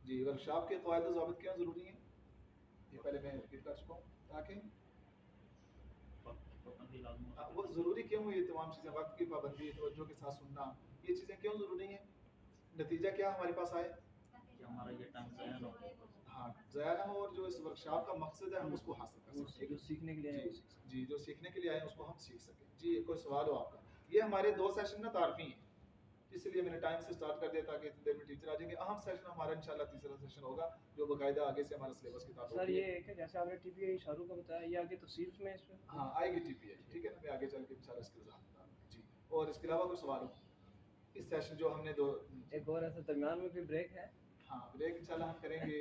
جی workshop کے قواعد و ضوابط کیوں ضروری ہیں؟ یہ پہلے میں ریپیٹ کر چکا ہوں تاکہ وہ ضروری کیوں ہے، یہ تمام چیزیں وقت کی پابندی، توجہ کے ساتھ سننا، یہ چیزیں کیوں ضروری ہیں؟ نتیجہ کیا ہمارے پاس آئے کہ ہمارا یہ ٹائم ضائع نہ ہو. ہاں ضائع نہ ہو، اور جو اس ورکشاپ کا مقصد ہے ہم اس کو حاصل کر سکیں، جو سیکھنے کے لیے آئے جی جی جو سیکھنے کے لیے آئے ہیں اس کو ہم سیکھ سکیں. جی کوئی سوال ہو آپ کا؟ یہ ہمارے 2 سیشن نا تعارفی ہیں، اس لیے میں نے ٹائم سے سٹارٹ کر دیا تاکہ اتنی دیر میں ٹیچر آ جائیں گے. اہم سیشن ہمارا انشاءاللہ تیسرا سیشن ہوگا جو باقاعدہ آگے سے ہمارا سلیبس کی تعلق سر. یہ ہے کہ جیسے آپ نے ٹی پی آئی شاہ رخ کا بتایا، یہ آگے تفصیل میں اس میں ہاں آئے گی ٹی پی آئی، ٹھیک ہے نا، میں آگے چل کے انشاءاللہ اس کی وضاحت بتا دوں گا. جی اور اس کے علاوہ کوئی سوال ہو؟ اس سیشن جو ہم نے ایک اور ایسا درمیان میں کوئی بریک ہے؟ ہاں بریک انشاءاللہ ہم کریں گے.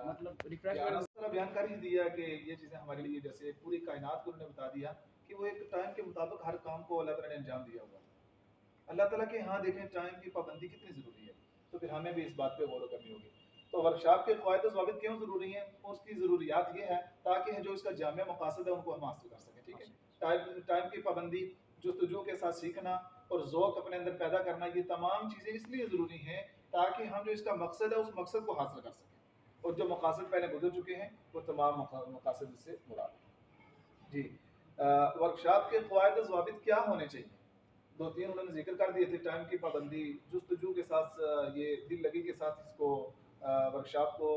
مطلب ریفریش اس طرح بیان کر ہی دیا کہ یہ چیزیں ہمارے لیے، جیسے پوری کائنات کو انہوں نے بتا دیا کہ وہ ایک ٹائم کے مطابق ہر کام کو اللہ تعالیٰ نے انجام دیا ہوا. اللہ تعالیٰ کے ہاں دیکھیں ٹائم کی پابندی کتنی ضروری ہے، تو پھر ہمیں بھی اس بات پہ غور کرنی ہوگی. تو ورکشاپ کے قواعد و ضوابط کیوں ضروری ہیں؟ اس کی ضروریات یہ ہے تاکہ جو اس کا جامع مقاصد ہے ان کو ہم حاصل کر سکیں. ٹھیک ہے، ٹائم کی پابندی، جستجو کے ساتھ سیکھنا اور ذوق اپنے اندر پیدا کرنا، یہ تمام چیزیں اس لیے ضروری ہیں تاکہ ہم جو اس کا مقصد ہے اس مقصد کو حاصل کر سکیں، اور جو مقاصد پہلے گزر چکے ہیں وہ تمام مقاصد اس سے مراد ہیں. جی ورکشاپ کے قواعد و ضوابط کیا ہونے چاہیے؟ 2-3 انہوں نے ذکر کر دیے تھے. ٹائم کی پابندی، جستجو کے ساتھ یہ دل لگی کے ساتھ اس کو ورکشاپ کو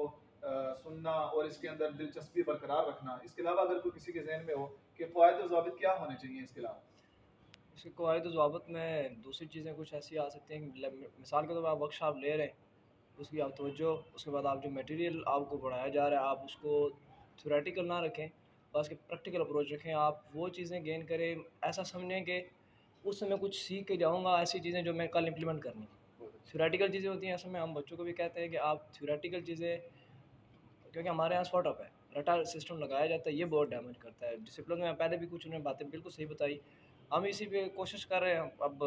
سننا اور اس کے اندر دلچسپی برقرار رکھنا. اس کے علاوہ اگر کوئی کسی کے ذہن میں ہو کہ قواعد و ضوابط کیا ہونے چاہیے اس کے علاوہ؟ اس کے قواعد و ضوابط میں دوسری چیزیں کچھ ایسی آ سکتی ہیں کہ مثال کے طور پر آپ ورک شاپ لے رہے ہیں، اس کی آپ توجہ، اس کے بعد آپ جو میٹیریل آپ کو پڑھایا جا رہا ہے آپ اس کو تھیوریٹیکل نہ رکھیں، بس کہ پریکٹیکل اپروچ رکھیں. آپ وہ چیزیں گین کریں، ایسا سمجھیں کہ اس سے میں کچھ سیکھ کے جاؤں گا، ایسی چیزیں جو میں کل امپلیمنٹ کرنی ہیں. تھیوریٹیکل چیزیں ہوتی ہیں، اصل میں ہم بچوں کو بھی کہتے ہیں کہ آپ تھیوریٹیکل چیزیں، کیونکہ ہمارے یہاں سارٹ اپ ہے، رٹا سسٹم لگایا جاتا ہے، یہ بہت ڈیمیج کرتا ہے ڈسپلن میں. پہلے بھی کچھ انہوں نے باتیں بالکل صحیح بتائی، ہم اسی پہ کوشش کر رہے ہیں. اب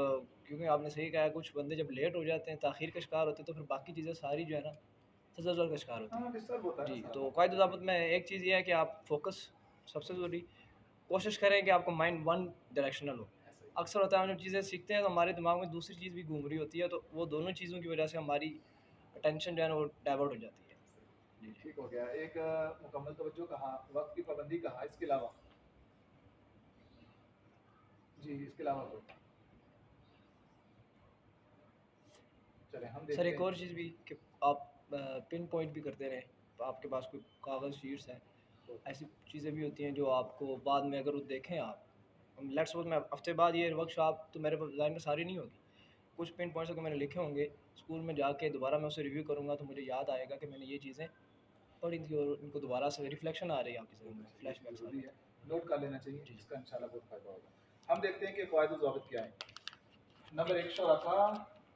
کیونکہ آپ نے صحیح کہا ہے، کچھ بندے جب لیٹ ہو جاتے ہیں، تاخیر کا شکار ہوتے ہیں، تو پھر باقی چیزیں ساری جو ہے نا تزلزل کا شکار ہوتی ہیں. جی تو قواعد و ضابط میں ایک چیز یہ ہے کہ آپ فوکس، سب سے ضروری کوشش کریں کہ آپ کا مائنڈ ون ڈائریکشنل ہو. اکثر ہوتا ہے ہم جب چیزیں سیکھتے ہیں تو ہمارے دماغ میں دوسری چیز بھی گھوم رہی ہوتی ہے، تو وہ دونوں چیزوں کی وجہ سے ہماری اٹینشن جو ہے نا وہ ڈائیورٹ ہو جاتی ہے. جی ٹھیک ہو گیا. ایک مکمل توجہ کہا، وقت کی پابندی کہا، اس کے علاوہ جی اس کے علاوہ چلے ہم سر ایک دیکھتے اور ہیں. چیز بھی کہ آپ پن پوائنٹ بھی کرتے رہیں، تو آپ کے پاس کوئی کاغذ شیٹس ہیں، ایسی چیزیں بھی ہوتی ہیں جو آپ کو بعد میں اگر وہ دیکھیں آپ، لیٹس سپوز میں ہفتے بعد یہ ورک شاپ تو میرے ذہن میں ساری نہیں ہوگی، کچھ پن پوائنٹس اگر میں نے لکھے ہوں گے، اسکول میں جا کے دوبارہ میں اسے ریویو کروں گا تو مجھے یاد آئے گا کہ میں نے یہ چیزیں پڑھی تھی اور ان کو دوبارہ سے ریفلیکشن آ رہی ہے آپ کے ذہن میں، فلیش بیکس آ رہے ضروری ہیں. ہے، نوٹ کر لینا چاہیے، جی اس کا انشاءاللہ بہت فائدہ ہوگا. ہم دیکھتے ہیں کہ قواعد و ضوابط کیا ہے. نمبر 1 شرکا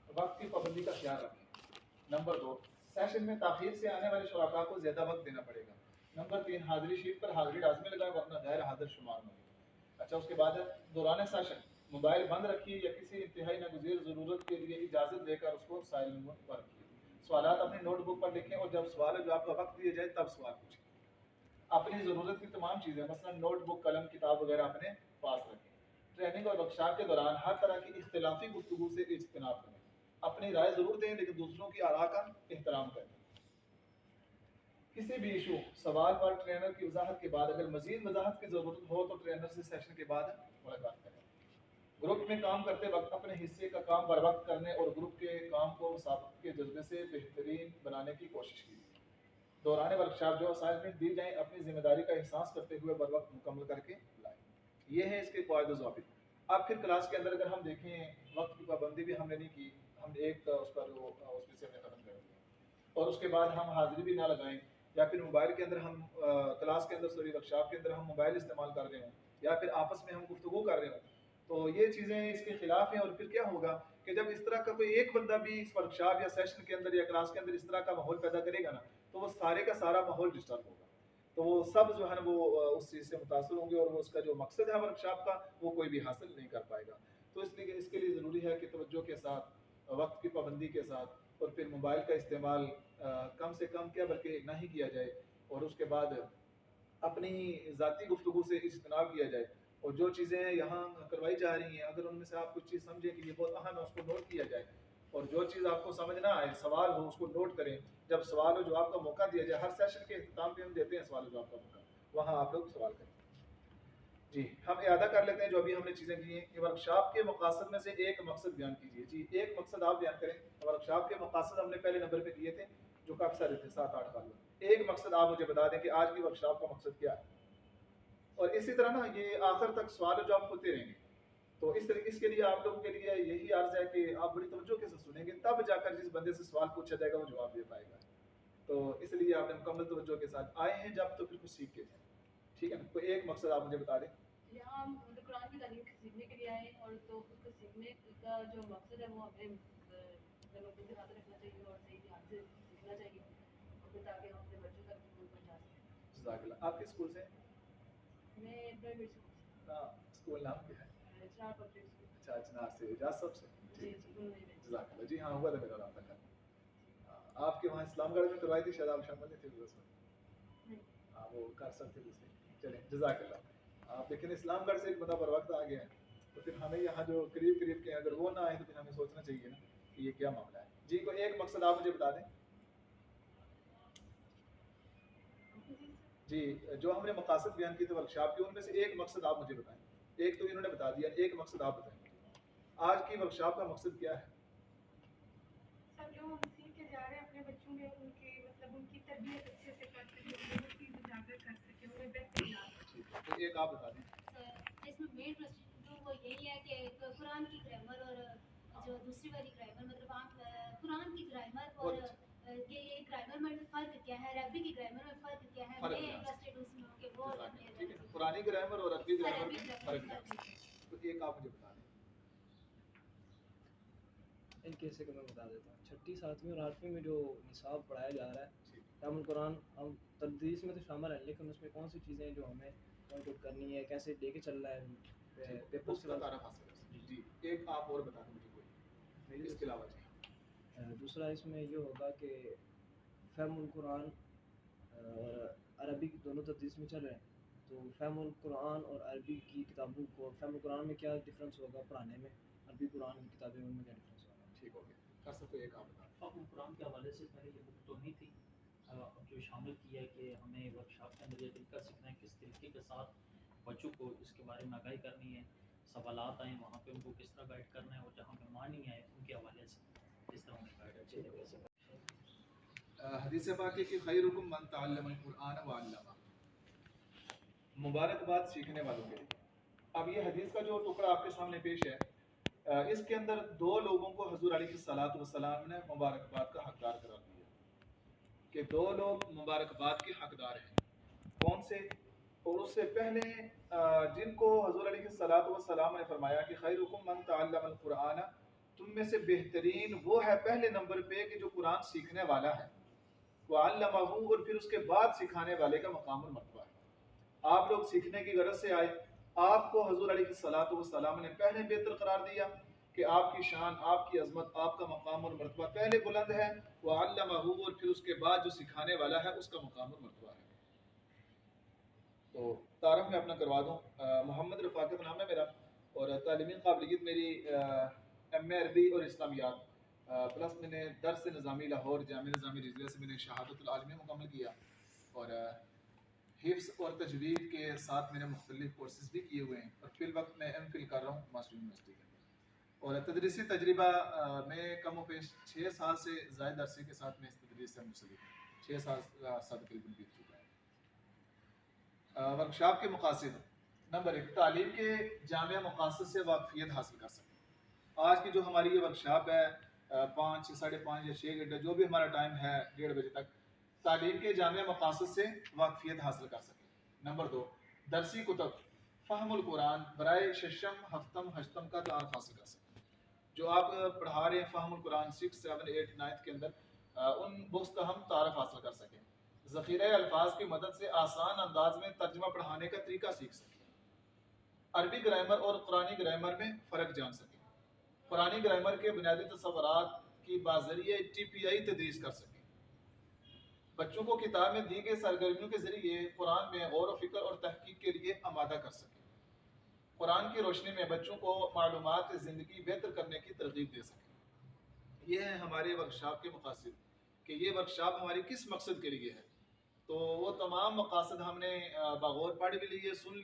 وقت کی پابندی کا خیال رکھیں. نمبر 2 سیشن میں تاخیر سے آنے والے شرکا کو زیادہ وقت دینا پڑے گا. نمبر 3 حاضری شیٹ پر حاضری لازمی لگائیں ورنہ غیر حاضر شمار ہوں گے. اچھا اس کے بعد ہے دوران سیشن موبائل بند رکھیے یا کسی انتہائی ناگزیر ضرورت کے لیے اجازت دے کر اس کو سائلنٹ موڈ پر رکھیے. سوالات اپنی نوٹ بک پر لکھیں اور جب سوال جو آپ کا وقت دیا جائے تب سوال پوچھیں. اپنی ضرورت کی تمام چیزیں مثلا نوٹ بک، قلم، کتاب وغیرہ اپنے پاس رکھیں. ٹریننگ اور ورکشاپ کے دوران ہر طرح کی اختلافی گفتگو سے اجتناب کریں. اپنی رائے ضرور دیں لیکن دوسروں کی آراء کا احترام کریں. کسی بھی ایشو، سوال پر ٹرینر کی وضاحت کے بعد اگر مزید وضاحت کی ضرورت ہو تو ٹرینر سے سیشن کے بعد ملاقات کریں. گروپ میں کام کرتے وقت اپنے حصے کا کام بر وقت کرنے اور گروپ کے کام کو مسابقت کے جذبے سے بہترین بنانے کی کوشش کی. دوران ورکشاپ جو اسائنمنٹ دی جائیں اپنی ذمہ داری کا احساس کرتے ہوئے بر وقت مکمل کر کے لائیں. یہ ہے اس کے قواعد و ضوابط. اب پھر کلاس کے اندر اگر ہم دیکھیں وقت کی پابندی بھی ہم نے نہیں کی، ہم ایک اس پر اس میں سے ہم نے ختم کر دیا، اور اس کے بعد ہم حاضری بھی نہ لگائیں، یا پھر موبائل کے اندر ہم کلاس کے اندر ورکشاپ کے اندر ہم موبائل استعمال کر رہے ہوں، یا پھر آپس میں ہم گفتگو کر رہے ہوں، تو یہ چیزیں اس کے خلاف ہیں. اور پھر کیا ہوگا کہ جب اس طرح کا کوئی ایک بندہ بھی اس ورکشاپ یا سیشن کے اندر یا کلاس کے اندر اس طرح کا ماحول پیدا کرے گا نا تو وہ سارے کا سارا ماحول ڈسٹرب ہوگا، تو وہ سب جو ہے نا وہ اس چیز سے متاثر ہوں گے اور وہ اس کا جو مقصد ہے ورکشاپ کا وہ کوئی بھی حاصل نہیں کر پائے گا. تو اس لیے اس کے لیے ضروری ہے کہ توجہ کے ساتھ، وقت کی پابندی کے ساتھ، اور پھر موبائل کا استعمال کم سے کم کیا بلکہ نہ ہی کیا جائے، اور اس کے بعد اپنی ذاتی گفتگو سے اجتناب کیا جائے. اور جو چیزیں یہاں کروائی جا رہی ہیں اگر ان میں سے آپ کچھ چیز سمجھیں کہ یہ بہت اہم ہے اس کو نوٹ کیا جائے. اور جو چیز آپ کو سمجھ نہ آئے سوال ہو اس کو نوٹ کریں. جب سوال و جواب کا موقع دیا جائے, ہر سیشن کے اختتام پہ ہم دیتے ہیں سوال و جواب کا موقع, وہاں آپ لوگ سوال کریں. جی ہم اعادہ کر لیتے ہیں جو ابھی ہم نے چیزیں کی ہیں کہ ورکشاپ کے مقاصد میں سے ایک مقصد بیان کیجیے. جی ایک مقصد آپ بیان کریں. ورکشاپ کے مقاصد ہم نے پہلے نمبر پہ دیے تھے جو کافی سارے تھے 7-8 کالم. ایک مقصد آپ مجھے بتا دیں کہ آج کی ورکشاپ کا مقصد کیا ہے. اور اسی طرح نا یہ آخر تک سوال و جواب ہوتے رہیں گے. تو اس طریقے اس کے لیے آپ لوگوں کے لیے یہی عرض ہے کہ آپ بڑی توجہ کے ساتھ سنیں گے, تب جا کر جس بندے سے سوال پوچھا جائے گا وہ جواب دے پائے گا. تو اس لیے آپ نے مکمل توجہ کے ساتھ آئے ہیں جب تو پھر کچھ سیکھ کے جائیں. ٹھیک ہے نا, کوئی ایک مقصد آپ مجھے بتا دیں. یہاں ہم قرآن کی تعلیم سیکھنے کے لیے آئے ہیں, اور تو اس کو سیکھنے کا جو مقصد ہے وہ ہمیں لوگوں کے ہاتھ رکھنا چاہیے اور صحیح دھیان سے سیکھنا چاہیے, اور پھر تاکہ ہم اپنے بچوں تک بھی پہنچا سکیں. جزاک اللہ. آپ کس اسکول سے؟ میں پرائیویٹ اسکول ہاں, اسکول نام کیا ہے؟ سے, چار پبلک اسکول. اچھا چنار سے, اجاز صاحب سے. جی جی انہوں نے بھیجا. جزاک اللہ. جی ہاں ہوا تھا میرا رابطہ کل. آپ کے وہاں اسلام گڑھ میں کروائی تھی شاید, آپ شامل نہیں تھے اس میں. ہاں وہ کر سکتے تھے اسے. چلیں جزاک اللہ. آپ لیکن اسلام گڑھ سے ایک بندہ بر وقت آ گیا ہے, تو پھر ہمیں یہاں جو قریب قریب کے اگر وہ نہ آئے تو پھر ہمیں سوچنا چاہیے نا کہ یہ کیا معاملہ ہے. جی کوئی ایک مقصد آپ مجھے بتا دیں. جی جو ہم نے مقاصد بیان کیے تھے ورکشاپ کے ان میں سے ایک مقصد آپ مجھے بتائیں. ایک تو انہوں نے بتا دیا, ایک مقصد آپ بتائیں. آج کی ورکشاپ کا مقصد کیا ہے؟ سر جو ہم سیکھ کے جا رہے ہیں اپنے بچوں میں ان کے مطلب ان کی تربیت اچھے سے کر سکیں, انہیں وہ چیز اجاگر کر سکیں, انہیں بہتر بنا سکیں. تو ایک آپ بتا دیں. اس میں مین پرسن جو وہ یہی ہے کہ قرآن کی گرامر اور جو دوسری والی گرامر, مطلب آپ قرآن کی گرامر اور یہ گرامر میں فرق کیا ہے, عربی کی گرامر میں فرق کیا ہے, میں انٹرسٹڈ اس میں ہوں کہ وہ قرآنی گرامر اور عربی گرامر میں فرق کیا ہے. تو ایک آپ مجھے بتا دیں. ان کیسے کہ میں بتا دیتا ہوں. 6ٹھی 7ویں اور 8ویں میں جو نصاب پڑھایا جا رہا ہے دارالعلوم القرآن, ہم تدریس میں تو شامل ہیں, لیکن اس میں کون سی چیزیں جو ہمیں کرنی ہے, کیسے لے کے چل رہا ہے پیپر سے تعارف حاصل کر سکتے. جی ایک آپ اور بتا دیں مجھے کوئی اس کے علاوہ. دوسرا اس میں یہ ہوگا کہ فہم القرآن اور عربی دونوں تدریس میں چل رہے ہیں, تو فہم القرآن اور عربی کی کتابوں کو, فہم القرآن میں کیا ڈفرینس ہوگا پڑھانے میں, عربی قرآن کی کتابیں ان میں کیا ڈفرینس ہوگا. ٹھیک ہو گیا. کر سکتے ایک آپ بتا. فہم قرآن کے حوالے سے پہلے یہ بک تو نہیں تھی, اب جو شامل کیا ہے کہ ہمیں ورکشاپ کے اندر یہ طریقہ سیکھنا ہے کس طریقے کے ساتھ بچوں کو اس کے بارے میں آگاہی کرنی ہے, سوالات آئیں وہاں پہ ان کو کس طرح گائڈ کرنا ہے, اور جہاں مہمان نہیں آئے ان کے حوالے سے کس طرح انہیں گائڈ اچھے طریقے سے. حدیث پاک ہے کہ خیرکم من تعلم القرآن وعلمہ, مبارکباد سیکھنے والوں کے لیے. اب یہ حدیث کا جو ٹکڑا آپ کے سامنے پیش ہے, اس کے اندر 2 لوگوں کو حضور علیہ الصلوۃ والسلام نے مبارکباد کا حقدار قرار دیا کہ 2 لوگ مبارکباد کے حقدار ہیں. کون سے؟ اور اس سے پہلے جن کو حضور علیہ الصلوۃ والسلام نے فرمایا کہ خیرکم من تعلم القرآن, تم میں سے بہترین وہ ہے پہلے نمبر پہ کہ جو قرآن سیکھنے والا ہے, وعلمہ, اور پھر اس کے بعد سکھانے والے کا مقام اور مرتبہ ہے. آپ لوگ سیکھنے کی غرض سے آئے, آپ کو حضور علیہ الصلوۃ والسلام نے پہلے بہتر قرار دیا کہ آپ کی شان, آپ کی عظمت, آپ کا مقام اور مرتبہ پہلے بلند ہے, وعلمہ, اور پھر اس کے بعد جو سکھانے والا ہے اس کا مقام اور مرتبہ ہے. تو تعارف میں اپنا کروا دوں, محمد رفاقت نام ہے میرا, اور تعلیمی قابلیت میری ایم اے عربی اور اسلامیات, پلس میں نے درس نظامی لاہور جامعہ نظامی رضویہ سے میں نے شہادت العالمیہ مکمل کیا, اور حفظ اور تجوید کے ساتھ میں نے مختلف کورسز بھی کیے ہوئے ہیں, اور فی الوقت میں ایم فل کر رہا ہوں ماسٹر یونیورسٹی کے اندر. اور تدریسی تجربہ میں کم و بیش 6 سال سے زائد عرصے کے ساتھ میں اس تدریس سے منسلک ہوں, 6 سال تقریباً بیت چکا ہے. ورکشاپ کے مقاصد. نمبر 1, تعلیم کے جامع مقاصد سے واقفیت حاصل کر سکیں. آج کی جو ہماری یہ ورکشاپ ہے 5, 5:30 یا 6 گھنٹے جو بھی ہمارا ٹائم ہے 1:30 بجے تک, تعلیم کے جامع مقاصد سے واقفیت حاصل کر سکیں. نمبر 2, درسی کتب فہم القرآن برائے 6م 7م 8م کا تعارف حاصل کر سکیں. جو آپ پڑھا رہے ہیں فہم القرآن 6, 7, 8, 9 کے اندر, ان بکس کا ہم تعارف حاصل کر سکیں. ذخیرہ الفاظ کی مدد سے آسان انداز میں ترجمہ پڑھانے کا طریقہ سیکھ سکیں. عربی گرامر اور قرآنی گرامر میں فرق جان سکیں. قرآنی گرامر کے بنیادی تصورات کی بذریعہ TPI تدریس کر سکیں. بچوں کو کتاب میں دی گئی سرگرمیوں کے ذریعے قرآن میں غور و فکر اور تحقیق کے لیے آمادہ کر سکیں. قرآن کی روشنی میں بچوں کو معلومات زندگی بہتر کرنے کی ترغیب دے سکیں. یہ ہیں ہمارے ورکشاپ کے مقاصد کہ یہ ورکشاپ ہماری کس مقصد کے لیے ہے. تو وہ تمام مقاصد ہم نے بغور پڑھ بھی لیے، سن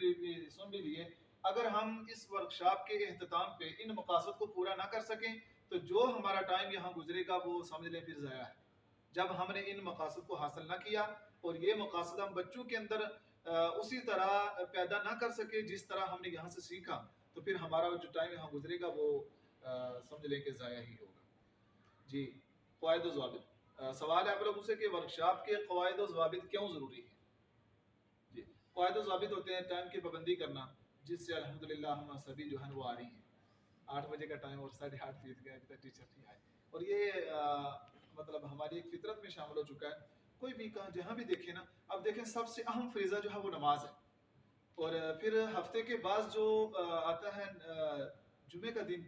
بھی لیے. اگر ہم اس ورکشاپ کے اختتام پہ ان مقاصد کو پورا نہ کر سکیں تو جو ہمارا ٹائم یہاں گزرے گا وہ سمجھ لیں پھر ضائع ہے. جب ہم نے ان مقاصد کو حاصل نہ کیا اور یہ مقاصد ہم بچوں کے اندر اسی طرح پیدا نہ کر سکے جس طرح ہم نے یہاں سے سیکھا تو پھر ہمارا جو ٹائم یہاں گزرے گا وہ سمجھ لیں کہ ضائع ہی ہوگا. جی، قواعد و ضوابط. سوال ہے آپ لوگوں سے کہ ورکشاپ کے قواعد و ضوابط کیوں ضروری ہیں؟ جی، قواعد و ضوابط ہوتے ہیں ٹائم کی پابندی کرنا، جس سے الحمدللہ ہم سبھی جو ہیں وہ آ رہی ہیں. 8 بجے کا ٹائم اور 8:30 بیت گیا، ابھی تک ٹیچر نہیں آئے. اور یہ مطلب ہماری ایک فطرت میں شامل ہو چکا ہے. کوئی بھی جہاں بھی دیکھیں نا، اب دیکھیں سب سے اہم فریضہ جو ہے وہ نماز ہے. اور پھر ہفتے کے بعد جو آتا ہے جمعے کا دن،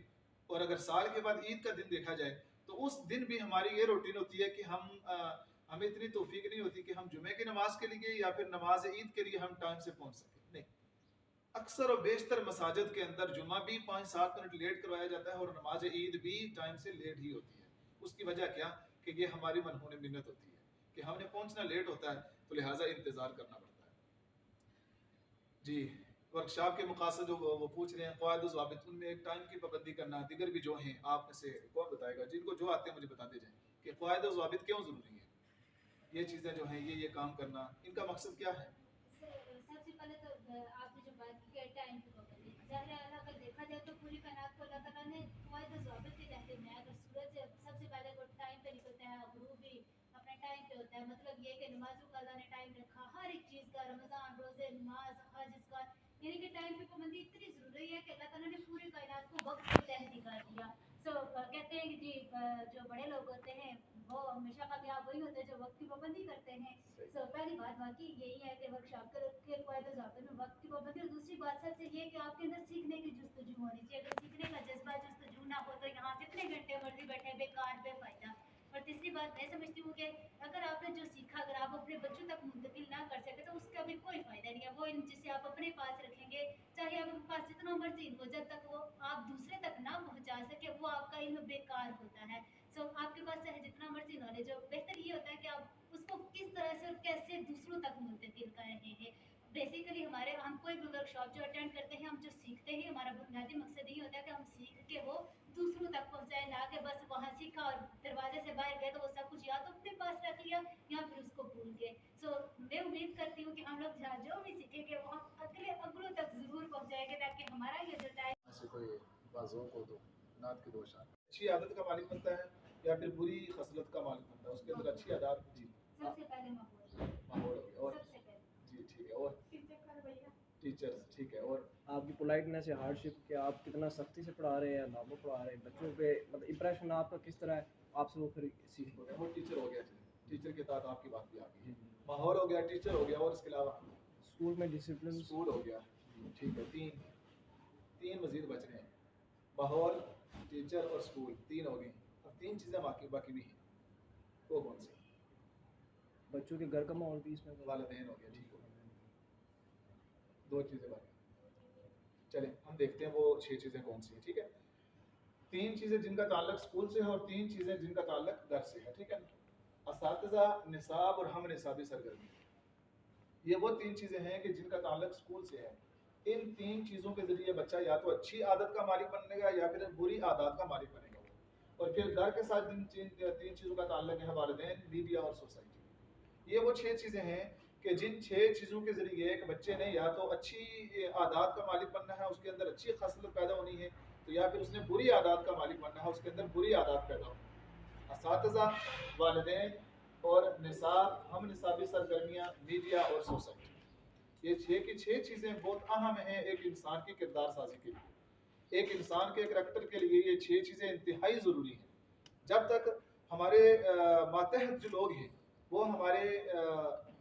اور اگر سال کے بعد عید کا دن دیکھا جائے تو اس دن بھی ہماری یہ روٹین ہوتی ہے کہ ہمیں اتنی توفیق نہیں ہوتی کہ ہم جمعے کی نماز کے لیے یا پھر نماز عید کے لیے ہم ٹائم سے پہنچ سکیں. نہیں، اکثر و بیشتر مساجد کے اندر جمعہ بھی 5-7 منٹ لیٹ کروایا جاتا ہے اور نماز عید بھی ٹائم سے لیٹ ہی ہوتی ہے. اس کی وجہ کیا کہ یہ ہماری منہون منت ہوتی ہے کہ ہم نے پہنچنا لیٹ ہوتا ہے تو لہٰذا انتظار کرنا پڑتا ہے. جی، ورکشاپ کے مقاصد جو وہ پوچھ رہے ہیں قواعد و ضوابط، ان میں ایک ٹائم کی پابندی کرنا، دیگر بھی جو ہیں آپ میں سے کون بتائے گا؟ جن کو جو آتے ہیں مجھے بتاتے جائیں کہ قواعد و ضوابط کیوں ضروری ہیں. یہ چیزیں جو ہیں یہ کام کرنا، ان کا مقصد کیا ہے؟ سب سے پہلے تو آپ نے جو بات کی ہے ٹائم کی پابندی، ظاہر ہے اگر دیکھا جائے تو پوری کائنات کو اللہ تعالیٰ نے قواعد و ضوابط کے تحت میں، اگر سورج سب سے پہلے وہ ٹائم پہ نکلتا ہے، غروب بھی اپنے ٹائم پہ ہوتا ہے. مطلب یہ کہ نمازوں کا اللہ نے ٹائم رکھا، ہر ایک چیز کا، رمضان، روزے، نماز، حج، اس کا، یعنی کہ ٹائم کی پابندی اتنی ضروری ہے کہ اللہ تعالیٰ نے پوری کائنات کو وقت کے تحت ہی کر دیا. کہتے ہیں کہ جی جو بڑے لوگ ہوتے ہیں وہ ہمیشہ کامیاب وہی ہوتے ہیں جو وقت کی پابندی کرتے ہیں. پہلی بات باقی یہی ہے کہ ورکشاپ کے قواعد و ضوابط میں وقت کی پابندی. اور دوسری بات سب سے یہ کہ آپ کے اندر سیکھنے کی جستجو ہونی چاہیے. اگر سیکھنے کا جذبہ جستجو نہ ہو تو یہاں جتنے گھنٹے مرضی بیٹھے بیکار، بے فائدہ. اور تیسری بات میں سمجھتی ہوں کہ اگر آپ نے جو سیکھا اگر آپ اپنے بچوں تک منتقل نہ کر سکے تو اس کا بھی کوئی فائدہ نہیں ہے. وہ علم جسے آپ اپنے پاس رکھیں گے، چاہے آپ کے پاس جتنا مرضی ہو، جب تک وہ آپ دوسرے تک نہ پہنچا سکے وہ آپ کا علم بیکار ہوتا ہے. آپ کے پاس چاہے جتنا مرضی نالج ہو، بہتر یہ ہوتا ہے کہ آپ اس کو کس طرح سے اور کیسے دوسروں تک منتقل کر رہے ہیں. بیسیکلی ہم کوئی بھی ورک شاپ جو اٹینڈ کرتے ہیں، ہم جو سیکھتے ہیں، ہمارا بنیادی مقصد یہ ہوتا ہے کہ ہم سیکھ کے وہ دوسروں تک پہنچائیں، نہ کہ بس وہاں سیکھا اور دروازے سے باہر گئے تو وہ سب کچھ یا تو اپنے پاس رکھ لیا یا پھر اس کو بھول گئے. میں امید کرتی ہوں کہ ہم لوگ جو بھی سیکھیں گے وہ ہم اگلوں تک ضرور پہنچائیں گے تاکہ ہمارا یہ جو ٹائم ایسے کوئی بازوں کو دو نعت کے 2 اشعار. اچھی عادت کا مالک بنتا ہے یا پھر بری خصلت کا مالک بنتا ہے؟ اس کے اندر اچھی عادات. جی، سب سے پہلے ماحول ہو گیا. اور سب سے پہلے جی ٹھیک ہے. اور ٹیچرز، ٹھیک ہے. اور آپ کی پولائٹنس یا ہارڈشپ کہ آپ کتنا سختی سے پڑھا رہے ہیں، نارمل پڑھا رہے ہیں بچوں پہ، مطلب امپریشن آپ کا کس طرح ہے، آپ سے وہ پھر سیکھ ہو گیا. وہ ٹیچر ہو گیا. ٹیچر کے ساتھ آپ کی بات بھی آ گئی. ماحول ہو گیا، ٹیچر ہو گیا، اور اس کے علاوہ اسکول میں ڈسپلن. اسکول ہو گیا. ٹھیک ہے. تین مزید بچ رہے ہیں. ماحول، ٹیچر اور اسکول، 3 ہو گئے. اب 3 چیزیں باقی بھی ہیں. وہ کون سی؟ بچوں کے گھر کا ماحول بھی اس میں. والدین ہو گیا. ٹھیک ہو گیا. 2 چیزیں باقی. چلیں ہم دیکھتے ہیں وہ 6 چیزیں کون سی ہیں. ٹھیک ہے. 3 چیزیں جن کا تعلق اسکول سے ہے اور 3 چیزیں جن کا تعلق گھر سے ہے. ٹھیک ہے. اساتذہ، نصاب اور ہم نصابی سرگرمی، یہ وہ 3 چیزیں ہیں کہ جن کا تعلق اسکول سے ہے. ان 3 چیزوں کے ذریعے بچہ یا تو اچھی عادت کا مالک بنے گا یا پھر بری عادات کا مالک بنے گا. اور پھر گھر کے ساتھ جن 3 چیزوں کا تعلق ہے، والدین، میڈیا اور سوسائٹی. یہ وہ 6 چیزیں ہیں کہ جن 6 چیزوں کے ذریعے ایک بچے نے یا تو اچھی عادات کا مالک بننا ہے، اس کے اندر اچھی خصلت پیدا ہونی ہے، تو یا پھر اس نے بری عادات کا مالک بننا ہے، اس کے اندر بری عادات پیدا ہونی. اساتذہ، والدین اور نصاب، ہم نصابی سرگرمیاں، میڈیا اور سوسائٹی، یہ 6 کی 6 چیزیں بہت اہم ہیں ایک انسان کی کردار سازی کے لیے. ایک انسان کے کریکٹر کے لیے یہ 6 چیزیں انتہائی ضروری ہیں. جب تک ہمارے ماتحت جو لوگ ہیں وہ ہمارے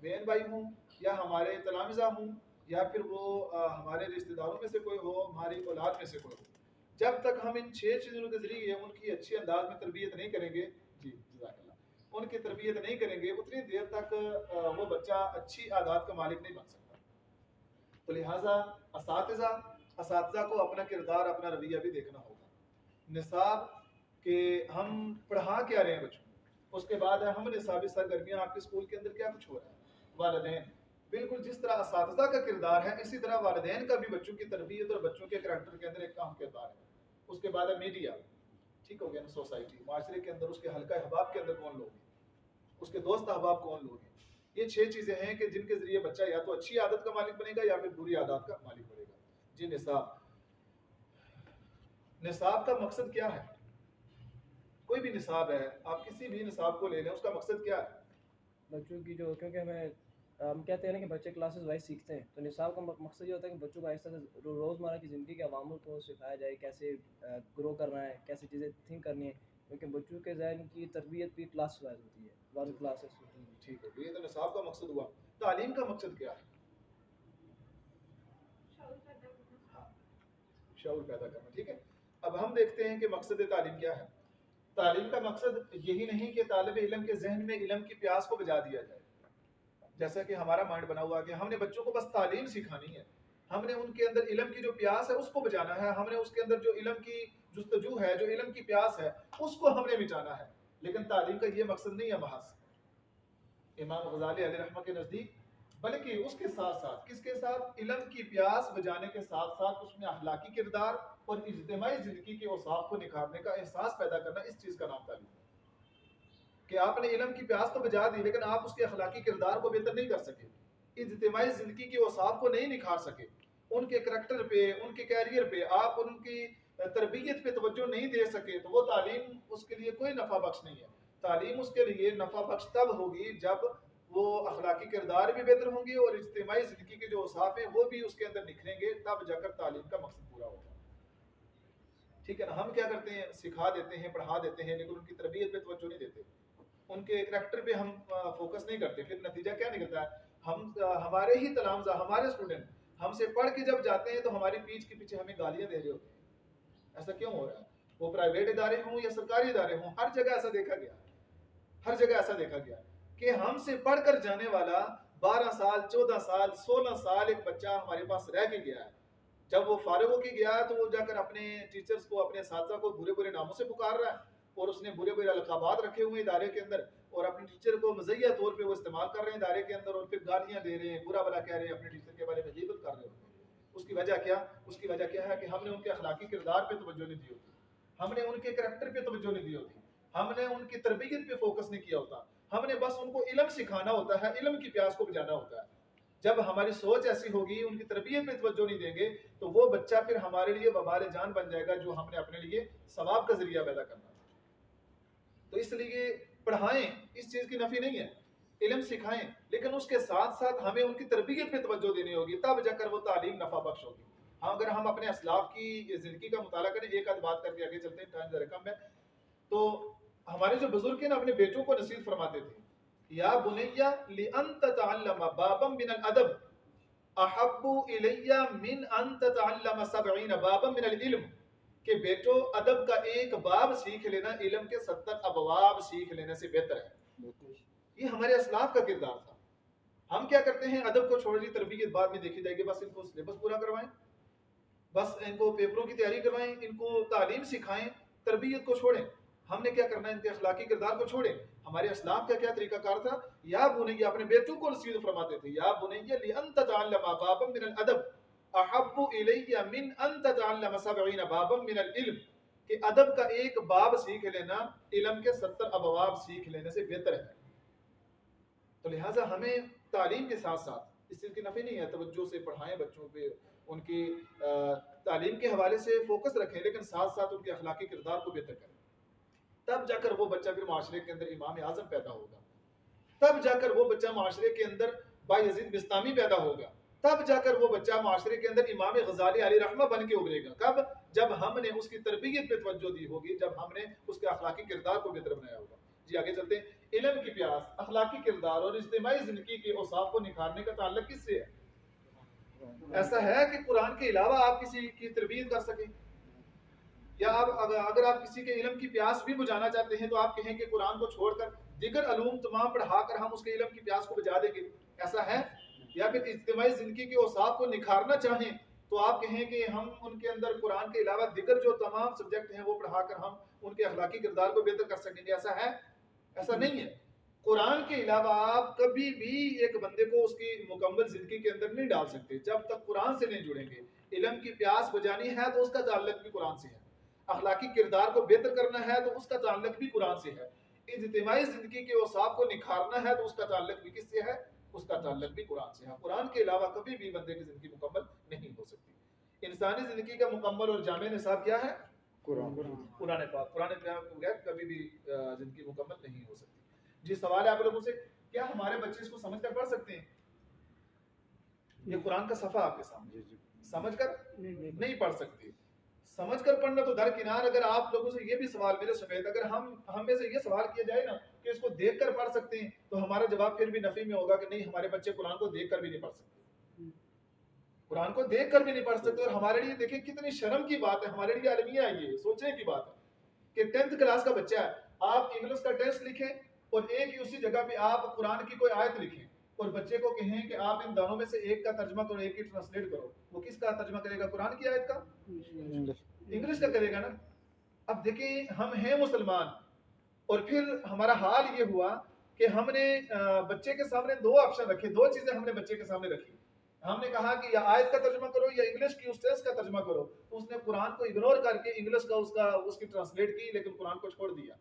بہن بھائی ہوں یا ہمارے تلامذہ ہوں یا پھر وہ ہمارے رشتہ داروں میں سے کوئی ہو، ہماری اولاد میں سے کوئی ہو، جب تک ہم ان 6 چیزوں کے ذریعے ان کی اچھی انداز میں تربیت نہیں کریں گے، جی جزاک اللہ، ان کی تربیت نہیں کریں گے، اتنی دیر تک وہ بچہ اچھی عادات کا مالک نہیں بن سکتا. تو لہٰذا اساتذہ کو اپنا کردار، اپنا رویہ بھی دیکھنا ہوگا. نصاب کہ ہم پڑھا کیا رہے ہیں بچوں کو، اس کے بعد ہے ہم نصابی سرگرمیاں آپ کے اسکول کے اندر کیا کچھ ہو رہا ہے، والدین بالکل جس طرح اساتذہ کا کردار ہے اسی طرح والدین کا بھی بچوں کی تربیت اور بچوں کے کریکٹر کے اندر ایک اہم کردار ہے. اس کے بعد ہے میڈیا، ٹھیک ہو گیا نا، سوسائٹی، معاشرے کے اندر اس کے حلقہ احباب کے اندر کون لوگ ہیں، اس کے دوست احباب کون لوگ ہیں. یہ 6 چیزیں ہیں کہ جن کے ذریعے بچہ یا تو اچھی عادت کا مالک بنے گا یا پھر بری عادات کا مالک بنے گا. جی نصاب کا مقصد کیا ہے؟ کوئی بھی نصاب ہے، آپ کسی بھی نصاب کو لے لیں، اس کا مقصد کیا ہے؟ بچوں کی جو، کیونکہ ہم کہتے ہیں نا کہ بچے کلاسز وائز سیکھتے ہیں، تو نصاب کا مقصد یہ ہوتا ہے کہ بچوں کو آہستہ سے روزمرہ کی زندگی کے عوامل کو سکھایا جائے، کیسے گرو کرنا ہے، کیسے چیزیں تھنک کرنی ہے، کیونکہ بچوں کے ذہن کی تربیت بھی کلاس وائز ہوتی ہے، 1 کلاسز ہوتی ہیں. ٹھیک ہے، یہ تو نصاب کا مقصد ہوا. تعلیم کا مقصد کیا ہے؟ شعور پیدا کرنا. ٹھیک ہے، اب ہم دیکھتے ہیں کہ مقصد تعلیم کیا ہے. تعلیم کا مقصد یہی نہیں کہ طالب علم کے ذہن میں علم کی پیاس کو بجھا دیا جائے، جیسا کہ ہمارا مائنڈ بنا ہوا کہ ہم نے بچوں کو بس تعلیم سکھانی ہے، ہم نے ان کے اندر علم کی جو پیاس ہے اس کو بجانا ہے، ہم نے اس کے اندر جو علم کی جستجو ہے، جو علم کی پیاس ہے اس کو ہم نے مٹانا ہے. لیکن تعلیم کا یہ مقصد نہیں ہے محض امام غزالی علیہ رحمہ کے نزدیک، بلکہ اس کے ساتھ ساتھ کس کے ساتھ، علم کی پیاس بجانے کے ساتھ ساتھ اس میں اخلاقی کردار اور اجتماعی زندگی کے اوصاف کو نکھارنے کا احساس پیدا کرنا، اس چیز کا نام تعلیم ہے. کہ آپ نے علم کی پیاس تو بجا دی لیکن آپ اس کے اخلاقی کردار کو بہتر نہیں کر سکے، اجتماعی زندگی کے اوصاف کو نہیں نکھار سکے، ان کے کریکٹر پہ، ان کے کیریئر پہ آپ ان کی تربیت پہ توجہ نہیں دے سکے، تو وہ تعلیم اس کے لیے کوئی نفع بخش نہیں ہے. تعلیم اس کے لیے نفع بخش تب ہوگی جب وہ اخلاقی کردار بھی بہتر ہوں گے اور اجتماعی زندگی کے جو اوصاف ہیں وہ بھی اس کے اندر نکھریں گے، تب جا کر تعلیم کا مقصد پورا ہوگا. ٹھیک ہے نا، ہم کیا کرتے ہیں، سکھا دیتے ہیں، پڑھا دیتے ہیں، لیکن ان کی تربیت پہ توجہ نہیں دیتے، ان کے کریکٹر پہ ہم فوکس نہیں کرتے. پھر نتیجہ کیا نکلتا ہے، ہمارے ہی تلامذہ، ہمارے اسٹوڈنٹ ہم سے پڑھ کے جب جاتے ہیں تو ہماری پیٹھ کے پیچھے ہمیں گالیاں دے رہے ہوتے ہیں. ایسا کیوں ہو رہا ہے؟ وہ پرائیویٹ ادارے ہوں یا سرکاری ادارے ہوں، ہر جگہ ایسا دیکھا گیا، ہر جگہ ایسا دیکھا گیا کہ ہم سے پڑھ کر جانے والا 12 سال 14 سال 16 سال ایک بچہ ہمارے پاس رہ کے گیا ہے، جب وہ فارغ ہو کے گیا تو وہ جا کر اپنے ٹیچرز کو، اپنے اساتذہ کو برے برے ناموں سے پکار رہا ہے، اور اس نے برے برے القابات رکھے ہوئے ادارے کے اندر، اور اپنے ٹیچر کو مزیہ طور پہ وہ استعمال کر رہے ہیں ادارے کے اندر، اور پھر گالیاں دے رہے ہیں، برا بلا کہہ رہے ہیں، اپنے ٹیچر کے بارے میں غیبت کر رہے ہیں. اس کی وجہ کیا؟ اس کی وجہ کیا ہے کہ ہم نے ان کے اخلاقی کردار پہ توجہ نہیں دی ہوتی، ہم نے ان کے کریکٹر پہ توجہ نہیں دی ہوتی، ہم نے ان کی تربیت پہ فوکس نہیں کیا ہوتا، ہم نے بس ان کو علم سکھانا ہوتا ہے، علم کی پیاس کو بجانا ہوتا ہے. جب ہماری سوچ ایسی ہوگی، ان کی تربیت پہ توجہ نہیں دیں گے، تو وہ بچہ پھر ہمارے لیے وبال جان بن جائے گا، جو ہم نے اپنے لیے ثواب کا ذریعہ پیدا کرنا ہے. تو اس لیے پڑھائیں، اس چیز کی نفی نہیں ہے، علم سکھائیں، لیکن اس کے ساتھ ساتھ ہمیں ان کی تربیت پہ توجہ دینی ہوگی، تب جا کر وہ تعلیم نفع بخش ہوگی. اگر ہم اپنے اسلاف کی زندگی کا مطالعہ کریں، ایک آدھ بات کر کے آگے چلتے ہیں، ٹائم ذرا کم ہے. تو ہمارے جو بزرگ ہیں نا، اپنے بیٹوں کو نصیحت فرماتے تھے، یا بنیہ لأن تتعلم بابا من الادب احب الی من ان تتعلم 70 بابا من العلم، کہ بیٹو ادب کا ایک باب سیکھ لینا علم کے 70 ابواب سیکھ لینے سے بہتر ہے. یہ ہمارے اسلاف کا کردار تھا. ہم کیا کرتے ہیں، ادب کو چھوڑ دی، تربیت بعد میں دیکھی جائے گی، بس ان کو سلیبس پورا کروائیں، بس ان کو پیپروں کی تیاری کروائیں، ان کو تعلیم سکھائیں، تربیت کو چھوڑیں. ہم نے کیا کرنا ہے، ان کے اخلاقی کردار کو چھوڑیں. ہمارے اسلاف کا کیا طریقہ کار تھا، یا بنیہ، اپنے بیٹوں کو نصیحت فرماتے تھے، یا بنیہ لأن تتعلم بابا من الادب احب الی من ان تتعلم 70 بابا من العلم، کہ ادب کا ایک باب سیکھ لینا علم کے 70 ابواب سیکھ لینے سے بہتر ہے. تو لہٰذا ہمیں تعلیم کے ساتھ ساتھ، اس چیز کی نفی نہیں ہے، توجہ سے پڑھائیں بچوں پہ، ان کی تعلیم کے حوالے سے فوکس رکھیں، لیکن ساتھ ساتھ ان کے اخلاقی کردار کو بہتر کریں. تب جا کر وہ بچہ پھر معاشرے کے اندر امام اعظم پیدا ہوگا، تب جا کر وہ بچہ معاشرے کے اندر بایزید بستامی پیدا ہوگا، تب جا کر وہ بچہ معاشرے کے اندر امام غزالی علیہ رحمہ بن کے ابھرے گا. کب؟ جب ہم نے اس کی تربیت پہ توجہ دی ہوگی، جب ہم نے اس کے اخلاقی کردار کو بہتر بنایا ہوگا. جی آگے چلتے ہیں. علم کی پیاس، اخلاقی کردار اور اجتماعی زندگی کے اوصاف کو نکھارنے کا تعلق کس سے ہے؟ ایسا ہے کہ قرآن کے علاوہ آپ کسی کی تربیت کر سکیں، یا اگر آپ کسی کے علم کی پیاس بھی بجھانا چاہتے ہیں تو آپ کہیں کہ قرآن کو چھوڑ کر دیگر علوم تمام پڑھا کر ہم اس کے علم کی پیاس کو بجھا دیں گے؟ ایسا ہے؟ یا پھر اجتماعی زندگی کے اوصاف کو نکھارنا چاہیں تو آپ کہیں کہ ہم ان کے اندر قرآن کے علاوہ دیگر جو تمام سبجیکٹ ہیں وہ پڑھا کر ہم ان کے اخلاقی کردار کو بہتر کر سکیں گے، ایسا ہے؟ ایسا نہیں ہے۔ قرآن کے علاوہ آپ کبھی بھی ایک بندے کو اس کی مکمل زندگی کے اندر نہیں ڈال سکتے جب تک قرآن سے نہیں جڑیں گے۔ علم کی پیاس بجانی ہے تو اس کا تعلق بھی قرآن سے ہے، اخلاقی کردار کو بہتر کرنا ہے تو اس کا تعلق بھی قرآن سے ہے، اجتماعی زندگی کے اوصاف کو نکھارنا ہے تو اس کا تعلق بھی کس سے ہے؟ اس کا تعلق بھی قرآن سے ہے۔ قرآن کے علاوہ کبھی بھی بندے کی زندگی مکمل نہیں ہو سکتی۔ انسانی زندگی کا مکمل اور جامع نصاب کیا ہے؟ قرآن پاک۔ قرآن پاک کے بغیر کبھی بھی زندگی مکمل نہیں ہو سکتی۔ جی سوال ہے آپ لوگوں سے، کیا ہمارے بچے اس کو سمجھ کر پڑھ سکتے ہیں؟ یہ قرآن کا صفحہ آپ کے سامنے، سمجھ کر نہیں پڑھ سکتے۔ سمجھ کر پڑھنا تو درکنار، اگر آپ لوگوں سے یہ بھی سوال میرے سمیت اگر ہم میں سے یہ سوال کیا جائے نا کہ اس کو دیکھ کر پڑھ سکتے ہیں، تو ہمارا جواب پھر بھی نفی میں ہوگا کہ نہیں، ہمارے بچے قرآن کو دیکھ کر بھی نہیں پڑھ سکتے، قرآن کو دیکھ کر بھی نہیں پڑھ سکتے۔ اور ہمارے لیے دیکھیں کتنی شرم کی بات ہے، ہمارے لیے المیہ یہ سوچنے کی بات ہے کہ 10th کلاس کا بچہ ہے، آپ انگلش کا ٹیسٹ لکھیں اور ایک ہی اسی جگہ پہ آپ قرآن کی کوئی آیت لکھیں اور بچے کو کہیں کہ آپ ان دونوں میں سے ایک کا ترجمہ کرو، ایک کی ٹرانسلیٹ کرو، وہ کس کا ترجمہ کرے گا؟ قرآن کی آیت کا؟ انگلش کا کرے گا نا۔ اب دیکھیں ہم ہیں مسلمان اور پھر ہمارا حال یہ ہوا کہ ہم نے بچے کے سامنے دو آپشن رکھے، دو چیزیں ہم نے بچے کے سامنے رکھی۔ ہم نے کہا کہ یا آیت کا ترجمہ کرو یا انگلش کی اس ٹیکسٹ کا ترجمہ کرو، تو اس نے قرآن کو اگنور کر کے انگلش کا اس کی ٹرانسلیٹ کی، لیکن قرآن کو چھوڑ دیا۔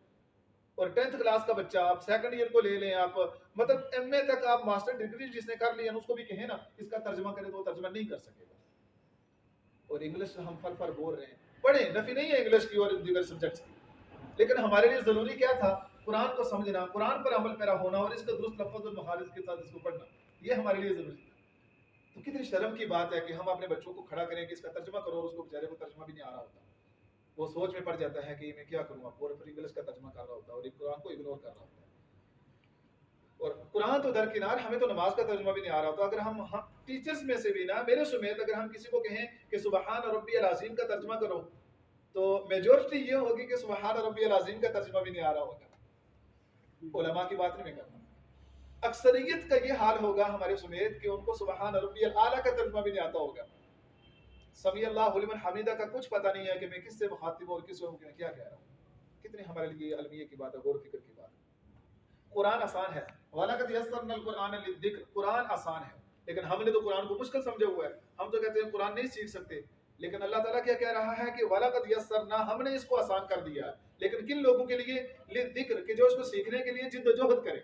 اور 10th کلاس کا بچہ، آپ سیکنڈ ایئر کو لے لیں، آپ مطلب ایم اے تک آپ ماسٹر ڈگری جس نے کر لیا اس کو بھی کہیں نا اس کا ترجمہ کرے تو وہ ترجمہ نہیں کر سکے گا۔ اور انگلش ہم فر بول رہے ہیں، پڑھیں، نفی نہیں ہے انگلش کی اور دیگر سبجیکٹس کی، لیکن ہمارے لیے ضروری کیا تھا؟ قرآن کو سمجھنا، قرآن پر عمل پیرا ہونا اور اس کا درست لفظ اور مخارج کے ساتھ اس کو پڑھنا، یہ ہمارے لیے ضروری تھا۔ تو کتنی شرم کی بات ہے کہ ہم اپنے بچوں کو کھڑا کریں کہ اس کا ترجمہ کرو اور اس کو بیچارے کو ترجمہ بھی نہیں آ رہا ہوتا، وہ سوچ میں پڑ جاتا ہے کہ میں کیا کروں اب، اور پھر انگلش کا ترجمہ کر رہا ہوتا ہے اور قرآن کو اگنور کر رہا ہوتا ہے۔ اور قرآن تو درکنار، ہمیں تو نماز کا ترجمہ بھی نہیں آ رہا ہوتا۔ اگر ہم ٹیچرز میں سے بھی نا، میرے سمیت اگر ہم کسی کو کہیں کہ سبحان ربی العظیم کا ترجمہ کرو تو میجورٹی یہ ہوگی کہ سبحان ربی العظیم کا ترجمہ بھی نہیں آ رہا ہوگا۔ علماء کی بات نہیں میں کرتا، اکثریت کا یہ حال ہوگا ہمارے سمیت کہ ان کو سبحان ربی الاعلیٰ کا ترجمہ بھی نہیں آتا ہوگا، سمیع اللہ لمن حمیدہ کا کچھ پتہ نہیں ہے کہ میں کس سے مخاطب ہوں اور کس سے میں کیا کہہ رہا ہوں۔ کتنی ہمارے لیے علمیہ کی بات ہے، غور و فکر کی بات ہے۔ قرآن آسان ہے، وَلَقَدْ يَسَّرْنَا الْقُرْآنَ لِلذِّكْرِ، قرآن آسان ہے، لیکن ہم نے تو قرآن کو مشکل سمجھا ہوا ہے۔ ہم تو کہتے ہیں قرآن نہیں سیکھ سکتے، لیکن اللہ تعالیٰ کیا کہہ رہا ہے کہ وَلَقَدْ يَسَّرْنَا، ہم نے اس کو آسان کر دیا ہے، لیکن کن لوگوں کے لیے؟ لِلذِّكْرِ، کہ جو اس کو سیکھنے کے لیے جد و جہد کریں۔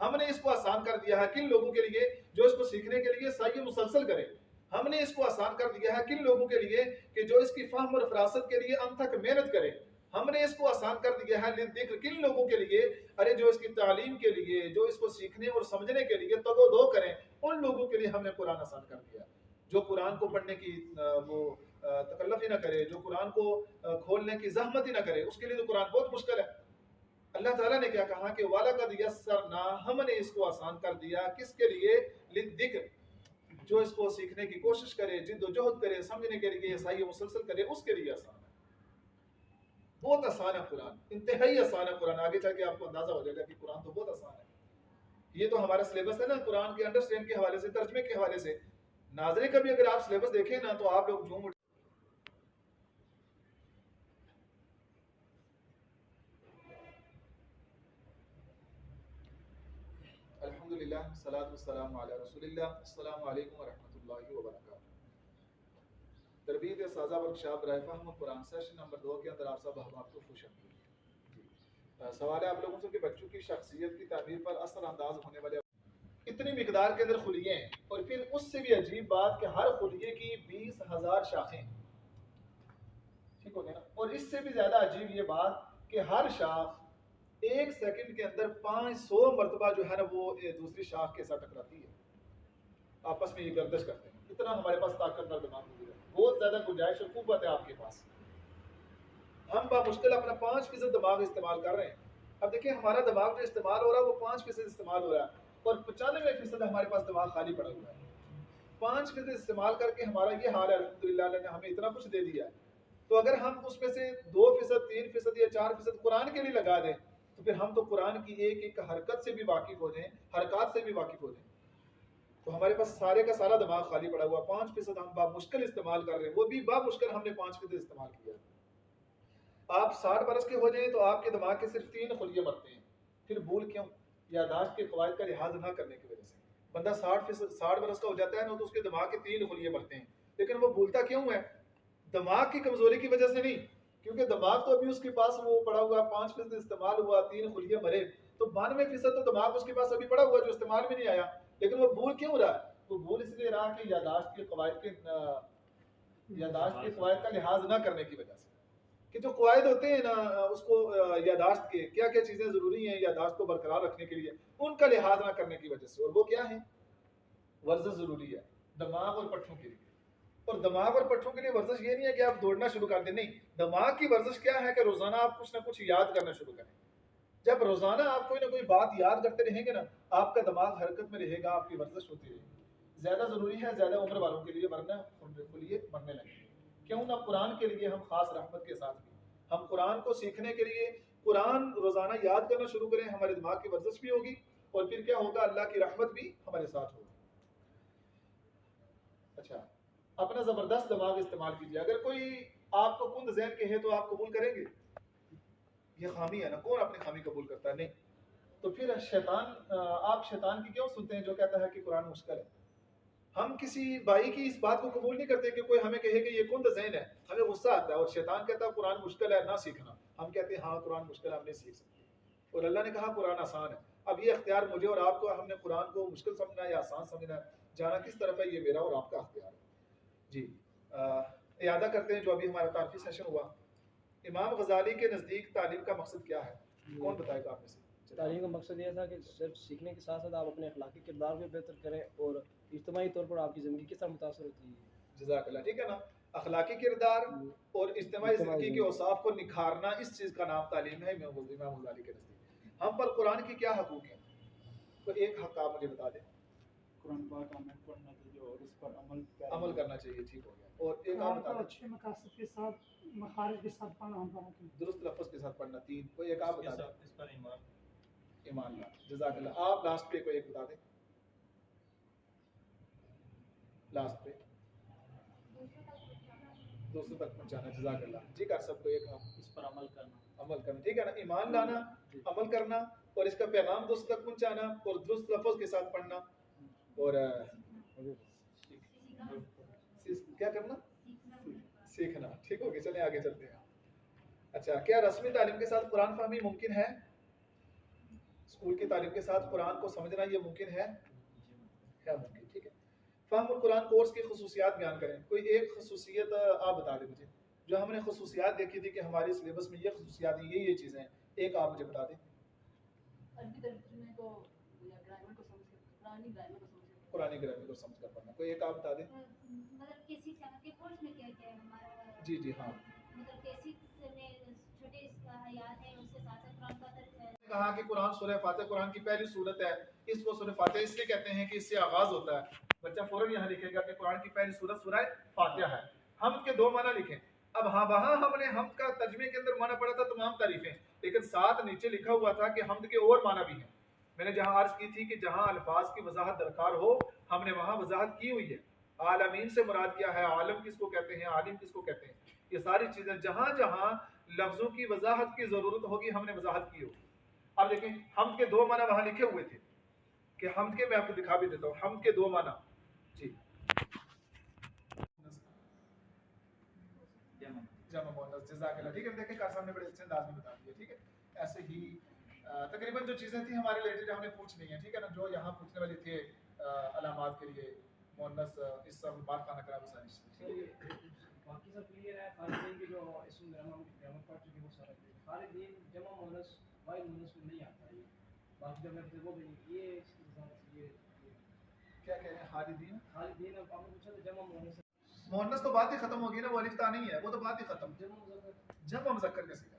ہم نے اس کو آسان کر دیا ہے کن لوگوں کے لیے؟ جو اس کو سیکھنے کے لیے سعی مسلسل کریں۔ ہم نے اس کو آسان کر دیا ہے کن لوگوں کے لیے؟ کہ جو اس کی فہم اور فراست کے لیے انتھک محنت کریں۔ ہم نے اس کو آسان کر دیا ہے للذکر، کن لوگوں کے لیے؟ ارے جو اس کی تعلیم کے لیے، جو اس کو سیکھنے اور سمجھنے کے لیے تگ و دو کریں، ان لوگوں کے لیے ہم نے قرآن آسان کر دیا۔ جو قرآن کو پڑھنے کی وہ تکلف ہی نہ کرے، جو قرآن کو کھولنے کی زحمت ہی نہ کرے، اس کے لیے تو قرآن بہت مشکل ہے۔ اللہ تعالیٰ نے کیا کہا کہ وَلَقَدْ يَسَّرْنَا، ہم نے اس کو آسان کر دیا، کس کے لیے؟ للذکر، جو اس کو سیکھنے کی کوشش کرے، جد و جہد کرے، سمجھنے کے لیے سعی مسلسل کرے، اس کے لیے آسان ہے۔ بہت آسان ہے قرآن، انتہائی آسان ہے قرآن۔ آگے چل کے آپ کو اندازہ ہو جائے گا کہ قرآن تو بہت آسان ہے۔ یہ تو ہمارا سلیبس ہے نا قرآن کے انڈرسٹینڈ کے حوالے سے، ترجمے کے حوالے سے۔ ناظرے کا بھی اگر آپ سلیبس دیکھیں نا تو آپ لوگ جھوم اٹھیں۔ الحمدللہ والصلاۃ والسلام علی رسول اللہ۔ السلام علیکم ورحمۃ اللہ وبرکاتہ۔ تربیت سازہ ورکشاپ برائے فہم قرآن سیشن نمبر 2 کے اندر آپ سب احباب کو خوش آمدید۔ سوال ہے آپ لوگوں سے کہ بچوں کی شخصیت کی تعمیر پر اثر انداز ہونے والے اتنی مقدار کے اندر خلیے ہیں، اور پھر اس سے بھی عجیب بات کہ ہر خلیے کی 20,000 شاخیں ہیں، ٹھیک ہو گیا نا؟ اور اس سے بھی زیادہ عجیب یہ بات کہ ہر شاخ 1 سیکنڈ کے اندر 500 مرتبہ جو ہے نا وہ دوسری شاخ کے ساتھ ٹکراتی ہے، آپس میں یہ گردش کرتے ہیں۔ اتنا ہمارے پاس طاقتور دماغ موجود ہے، بہت زیادہ گنجائش اور قوت ہے آپ کے پاس۔ ہم بامشکل اپنا 5% دماغ استعمال کر رہے ہیں۔ اب دیکھیں ہمارا دماغ جو استعمال ہو رہا ہے وہ 5% استعمال ہو رہا ہے، اور 95% ہمارے پاس دماغ خالی پڑا ہوا ہے۔ 5% استعمال کر کے ہمارا یہ حال ہے، الحمدللہ اللہ نے ہمیں اتنا کچھ دے دیا ہے۔ تو اگر ہم اس میں سے 2%، 3% یا 4% قرآن کے لیے لگا دیں تو پھر ہم تو قرآن کی ایک ایک حرکت سے بھی واقف ہو جائیں، حرکات سے بھی واقف ہو جائیں۔ تو ہمارے پاس سارے کا سارا دماغ خالی پڑا ہوا، 5% ہم بامشکل استعمال کر رہے ہیں، وہ بھی بامشکل ہم نے 5% استعمال کیا۔ آپ 60 برس کے ہو جائیں تو آپ کے دماغ کے صرف 3 خلیے مرتے ہیں، پھر بھول کیوں؟ یادداشت کے قواعد کا لحاظ نہ کرنے کی وجہ سے۔ بندہ 60 برس کا ہو جاتا ہے نا تو اس کے دماغ کے 3 خلیے مرتے ہیں، لیکن وہ بھولتا کیوں ہے؟ دماغ کی کمزوری کی وجہ سے نہیں، کیونکہ دماغ تو ابھی اس کے پاس وہ پڑا ہوا 5% استعمال ہوا، 3 خلیے مرے، تو 92% تو دماغ اس کے پاس ابھی پڑا ہوا جو استعمال میں نہیں آیا، لیکن وہ بھول کیوں رہا ہے؟ وہ بھول اس لیے رہا کہ یادداشت کے قواعد کا لحاظ نہ کرنے کی وجہ سے، کہ جو قواعد ہوتے ہیں نا اس کو یادداشت کے کیا کیا چیزیں ضروری ہیں یادداشت کو برقرار رکھنے کے لیے، ان کا لحاظ نہ کرنے کی وجہ سے، اور وہ کیا ہے؟ ورزش ضروری ہے دماغ اور پٹھوں کے لیے، اور دماغ اور پٹھوں کے لیے ورزش یہ نہیں ہے کہ آپ دوڑنا شروع کر دیں، نہیں، دماغ کی ورزش کیا ہے کہ روزانہ آپ کچھ نہ کچھ یاد کرنا شروع کریں۔ جب روزانہ آپ کوئی نہ کوئی بات یاد کرتے رہیں گے نا، آپ کا دماغ حرکت میں رہے گا، آپ کی ورزش ہوتی رہے گی۔ زیادہ ضروری ہے زیادہ عمر والوں کے لیے، ورنہ کے لیے مرنے لگیں گے۔ کیوں نہ قرآن کے لیے ہم خاص رحمت کے ساتھ بھی، ہم قرآن کو سیکھنے کے لیے قرآن روزانہ یاد کرنا شروع کریں، ہمارے دماغ کی ورزش بھی ہوگی، اور پھر کیا ہوگا؟ اللہ کی رحمت بھی ہمارے ساتھ ہوگی۔ اچھا، اپنا زبردست دماغ استعمال کیجیے۔ اگر کوئی آپ کو کند ذہن کہے تو آپ قبول کریں گے؟ یہ خامی ہے نا، کون اپنی خامی قبول کرتا ہے؟ نہیں۔ تو پھر آپ شیطان کی کیوں سنتے ہیں جو کہتا ہے کہ قرآن مشکل ہے؟ ہم کسی بھائی کی اس بات کو قبول نہیں کرتے کہ کوئی ہمیں کہے کہ یہ کند ذہن ہے، ہمیں غصہ آتا ہے، اور شیطان کہتا ہے قرآن مشکل ہے نہ سیکھنا، ہم کہتے ہیں ہاں قرآن مشکل ہے ہم نہیں سیکھ سکتے، اور اللہ نے کہا قرآن آسان ہے۔ اب یہ اختیار مجھے اور آپ کو، ہم نے قرآن کو مشکل سمجھنا ہے یا آسان سمجھنا ہے، جانا کس طرف ہے یہ میرا اور آپ کا اختیار ہے۔ جی اعادہ کرتے ہیں جو ابھی ہمارا تعارفی سیشن ہوا۔ امام غزالی کے نزدیک تعلیم کا مقصد کیا ہے؟ کون بتائے گا آپ میں سے؟ تعلیم کا مقصد یہ تھا کہ صرف سیکھنے کے ساتھ ساتھ آپ اپنے اخلاقی کردار بھی بہتر کریں، اور اجتماعی طور پر آپ کی زندگی کس طرح متاثر ہوتی ہے۔ جزاک اللہ، ٹھیک ہے نا، اخلاقی کردار اور اجتماعی زندگی کے اوصاف کو نکھارنا، اس چیز کا نام تعلیم ہے امام غزالی کے نزدیک۔ ہم پر قرآن کی کیا حقوق ہیں؟ تو ایک حق آپ مجھے بتا دیں۔ قرآن پاک ہمیں پڑھنا چاہیے اور اس پر عمل کرنا چاہیے، ٹھیک ہو گیا۔ اور ایک آپ بتا دیں۔ اچھے مقاصد کے ساتھ مخارج کے ساتھ پڑھنا ہم درست لفظ کے ساتھ پڑھنا، 3۔ کوئی ایک آپ بتا دیں۔ اس پر ایمان لا، جزاک اللہ۔ آپ لاسٹ پہ کوئی ایک بتا دیں، لاسٹ پہ دوسروں تک پہنچانا، جزاک اللہ۔ جی کر سب کو ایک اس پر عمل کرنا، عمل کرنا، ٹھیک ہے نا، ایمان لانا، عمل کرنا، اور اس کا پیغام دوسروں تک پہنچانا، اور درست لفظ کے ساتھ پڑھنا، اور کیا کرنا؟ سیکھنا، ٹھیک ہو گیا۔ چلیں آگے چلتے ہیں۔ اچھا، کیا رسمی تعلیم کے ساتھ قرآن فہمی ممکن ہے؟ اسکول کی تعلیم کے ساتھ قرآن کو سمجھنا یہ ممکن ہے؟ کیا ممکن؟ ٹھیک ہے۔ فہم القرآن کورس کی خصوصیات بیان کریں۔ کوئی ایک خصوصیت آپ بتا دیں مجھے، جو ہم نے خصوصیات دیکھی تھی کہ ہماری سلیبس میں یہ خصوصیات ہیں، یہ چیزیں ہیں، ایک آپ مجھے بتا دیں۔ عربی ترجمے کو یا گرامر کو سمجھ کر، قرآنی گرامر کو سمجھ کر پڑھنا۔ کوئی ایک آپ بتا دیں۔ مطلب کسی کے کورس میں کیا کیا ہے ہمارا؟ جی جی ہاں، مطلب بیسکس میں چھوٹے آیات ہیں، اس کے ساتھ ساتھ قرآن پاک کہا کہ قرآن سورہ فاتح قرآن کی پہلی صورت ہے، اس کو سورہ فاتح اس لیے کہتے ہیں کہ اس سے آغاز ہوتا ہے۔ بچہ فوراً یہاں لکھے گا کہ قرآن کی پہلی صورت سورہ فاتحہ ہے۔ حمد کے 2 معنی لکھیں۔ اب ہاں وہاں ہم نے حمد کا ترجمے کے اندر معنی پڑھا تھا تمام تعریفیں، لیکن ساتھ نیچے لکھا ہوا تھا کہ حمد کے اور معنی بھی ہیں۔ میں نے جہاں عرض کی تھی کہ جہاں الفاظ کی وضاحت درکار ہو ہم نے وہاں وضاحت کی ہوئی ہے۔ عالمین سے مراد کیا ہے، عالم کس کو کہتے ہیں، عالم کس کو کہتے ہیں، یہ ساری چیزیں جہاں جہاں لفظوں کی وضاحت کی ضرورت ہوگی ہم نے وضاحت کی ہوگی۔ اب دیکھیں حمد کے 2 معنی وہاں لکھے ہوئے تھے کہ حمد کے، میں آپ کو دکھا بھی دیتا ہوں، حمد کے 2 معنی۔ جی جمع مؤنث، جزاک اللہ، ٹھیک ہے۔ دیکھیں کار صاحب نے بڑے اچھے انداز میں بتا دیا، ٹھیک ہے۔ ایسے ہی تقریباً جو چیزیں تھیں ہمارے ریلیٹڈ ہم نے پوچھ لی ہیں، ٹھیک ہے نا، جو یہاں پوچھنے والے تھے علامات کے لیے، مؤنث، اسم، بات خانہ کرا مسائل، باقی سب کلیئر ہے۔ خالدین کی جو اسم گرامر پڑھ چکے وہ سارا کلیئر۔ خالدین جمع مؤنث واحد مؤنث میں نہیں آتا ہے، باقی جب میں وہ یہ کیا کہہ رہے ہیں؟ خالدین، خالدین اب آپ نے پوچھا تو جمع مؤنث مؤنث تو بات ہی ختم ہوگی نا، وہ الف تا نہیں ہے، وہ تو بات ہی ختم۔ جمع مذکر، جمع مذکر کا صیغہ،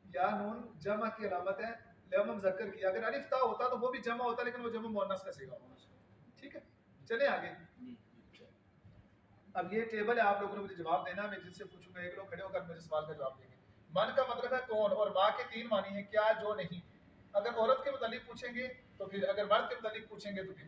یا نون جمع کی علامت ہے، جمع مذکر کی، اگر الف تا ہوتا تو وہ بھی جمع ہوتا، لیکن وہ جمع مؤنث کا صیغہ ہونا، ٹھیک ہے۔ چلیں آگے۔ اب یہ ٹیبل ہے، آپ لوگوں نے مجھے جواب دینا، میں جن سے پوچھوں گا ایک لوگ کھڑے ہو کر میرے سوال کا جواب دیں گے۔ من کا مطلب ہے کون، اور ما کے 3 معنی ہیں، کیا، جو، نہیں۔ اگر عورت کے متعلق پوچھیں گے تو پھر، اگر مرد کے متعلق پوچھیں گے تو پھر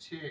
6।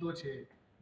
2 6,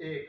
1,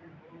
من هو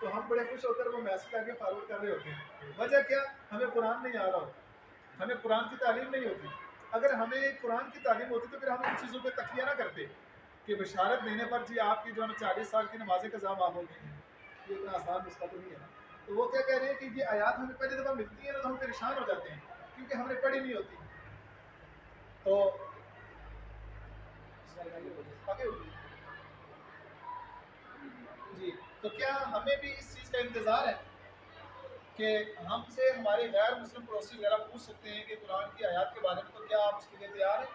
تو ہم بڑے خوش ہو کر وہ میسج آگے فارورڈ کر رہے ہوتے ہیں. وجہ کیا؟ ہمیں قرآن نہیں آ رہا ہوتا, ہمیں قرآن کی تعلیم نہیں ہوتی. اگر ہمیں قرآن کی تعلیم ہوتی تو پھر ہم ان چیزوں پہ تکیہ نہ کرتے کہ بشارت دینے پر جی آپ کی جو ہے نا 40 سال کی نماز قضا معاف ہو گئی ہے. یہ اتنا آسان نسخہ تو نہیں ہے نا. تو وہ کیا کہہ رہے ہیں کہ یہ آیات ہمیں پہلی دفعہ ملتی ہے نا تو ہم پریشان ہو جاتے ہیں کیونکہ ہم نے پڑھی نہیں ہوتی. تو جی تو کیا ہمیں بھی اس چیز کا انتظار ہے کہ ہم سے ہمارے غیر مسلم پڑوسی وغیرہ پوچھ سکتے ہیں کہ قرآن کی آیات کے بارے میں, تو کیا آپ اس کے لیے تیار ہیں؟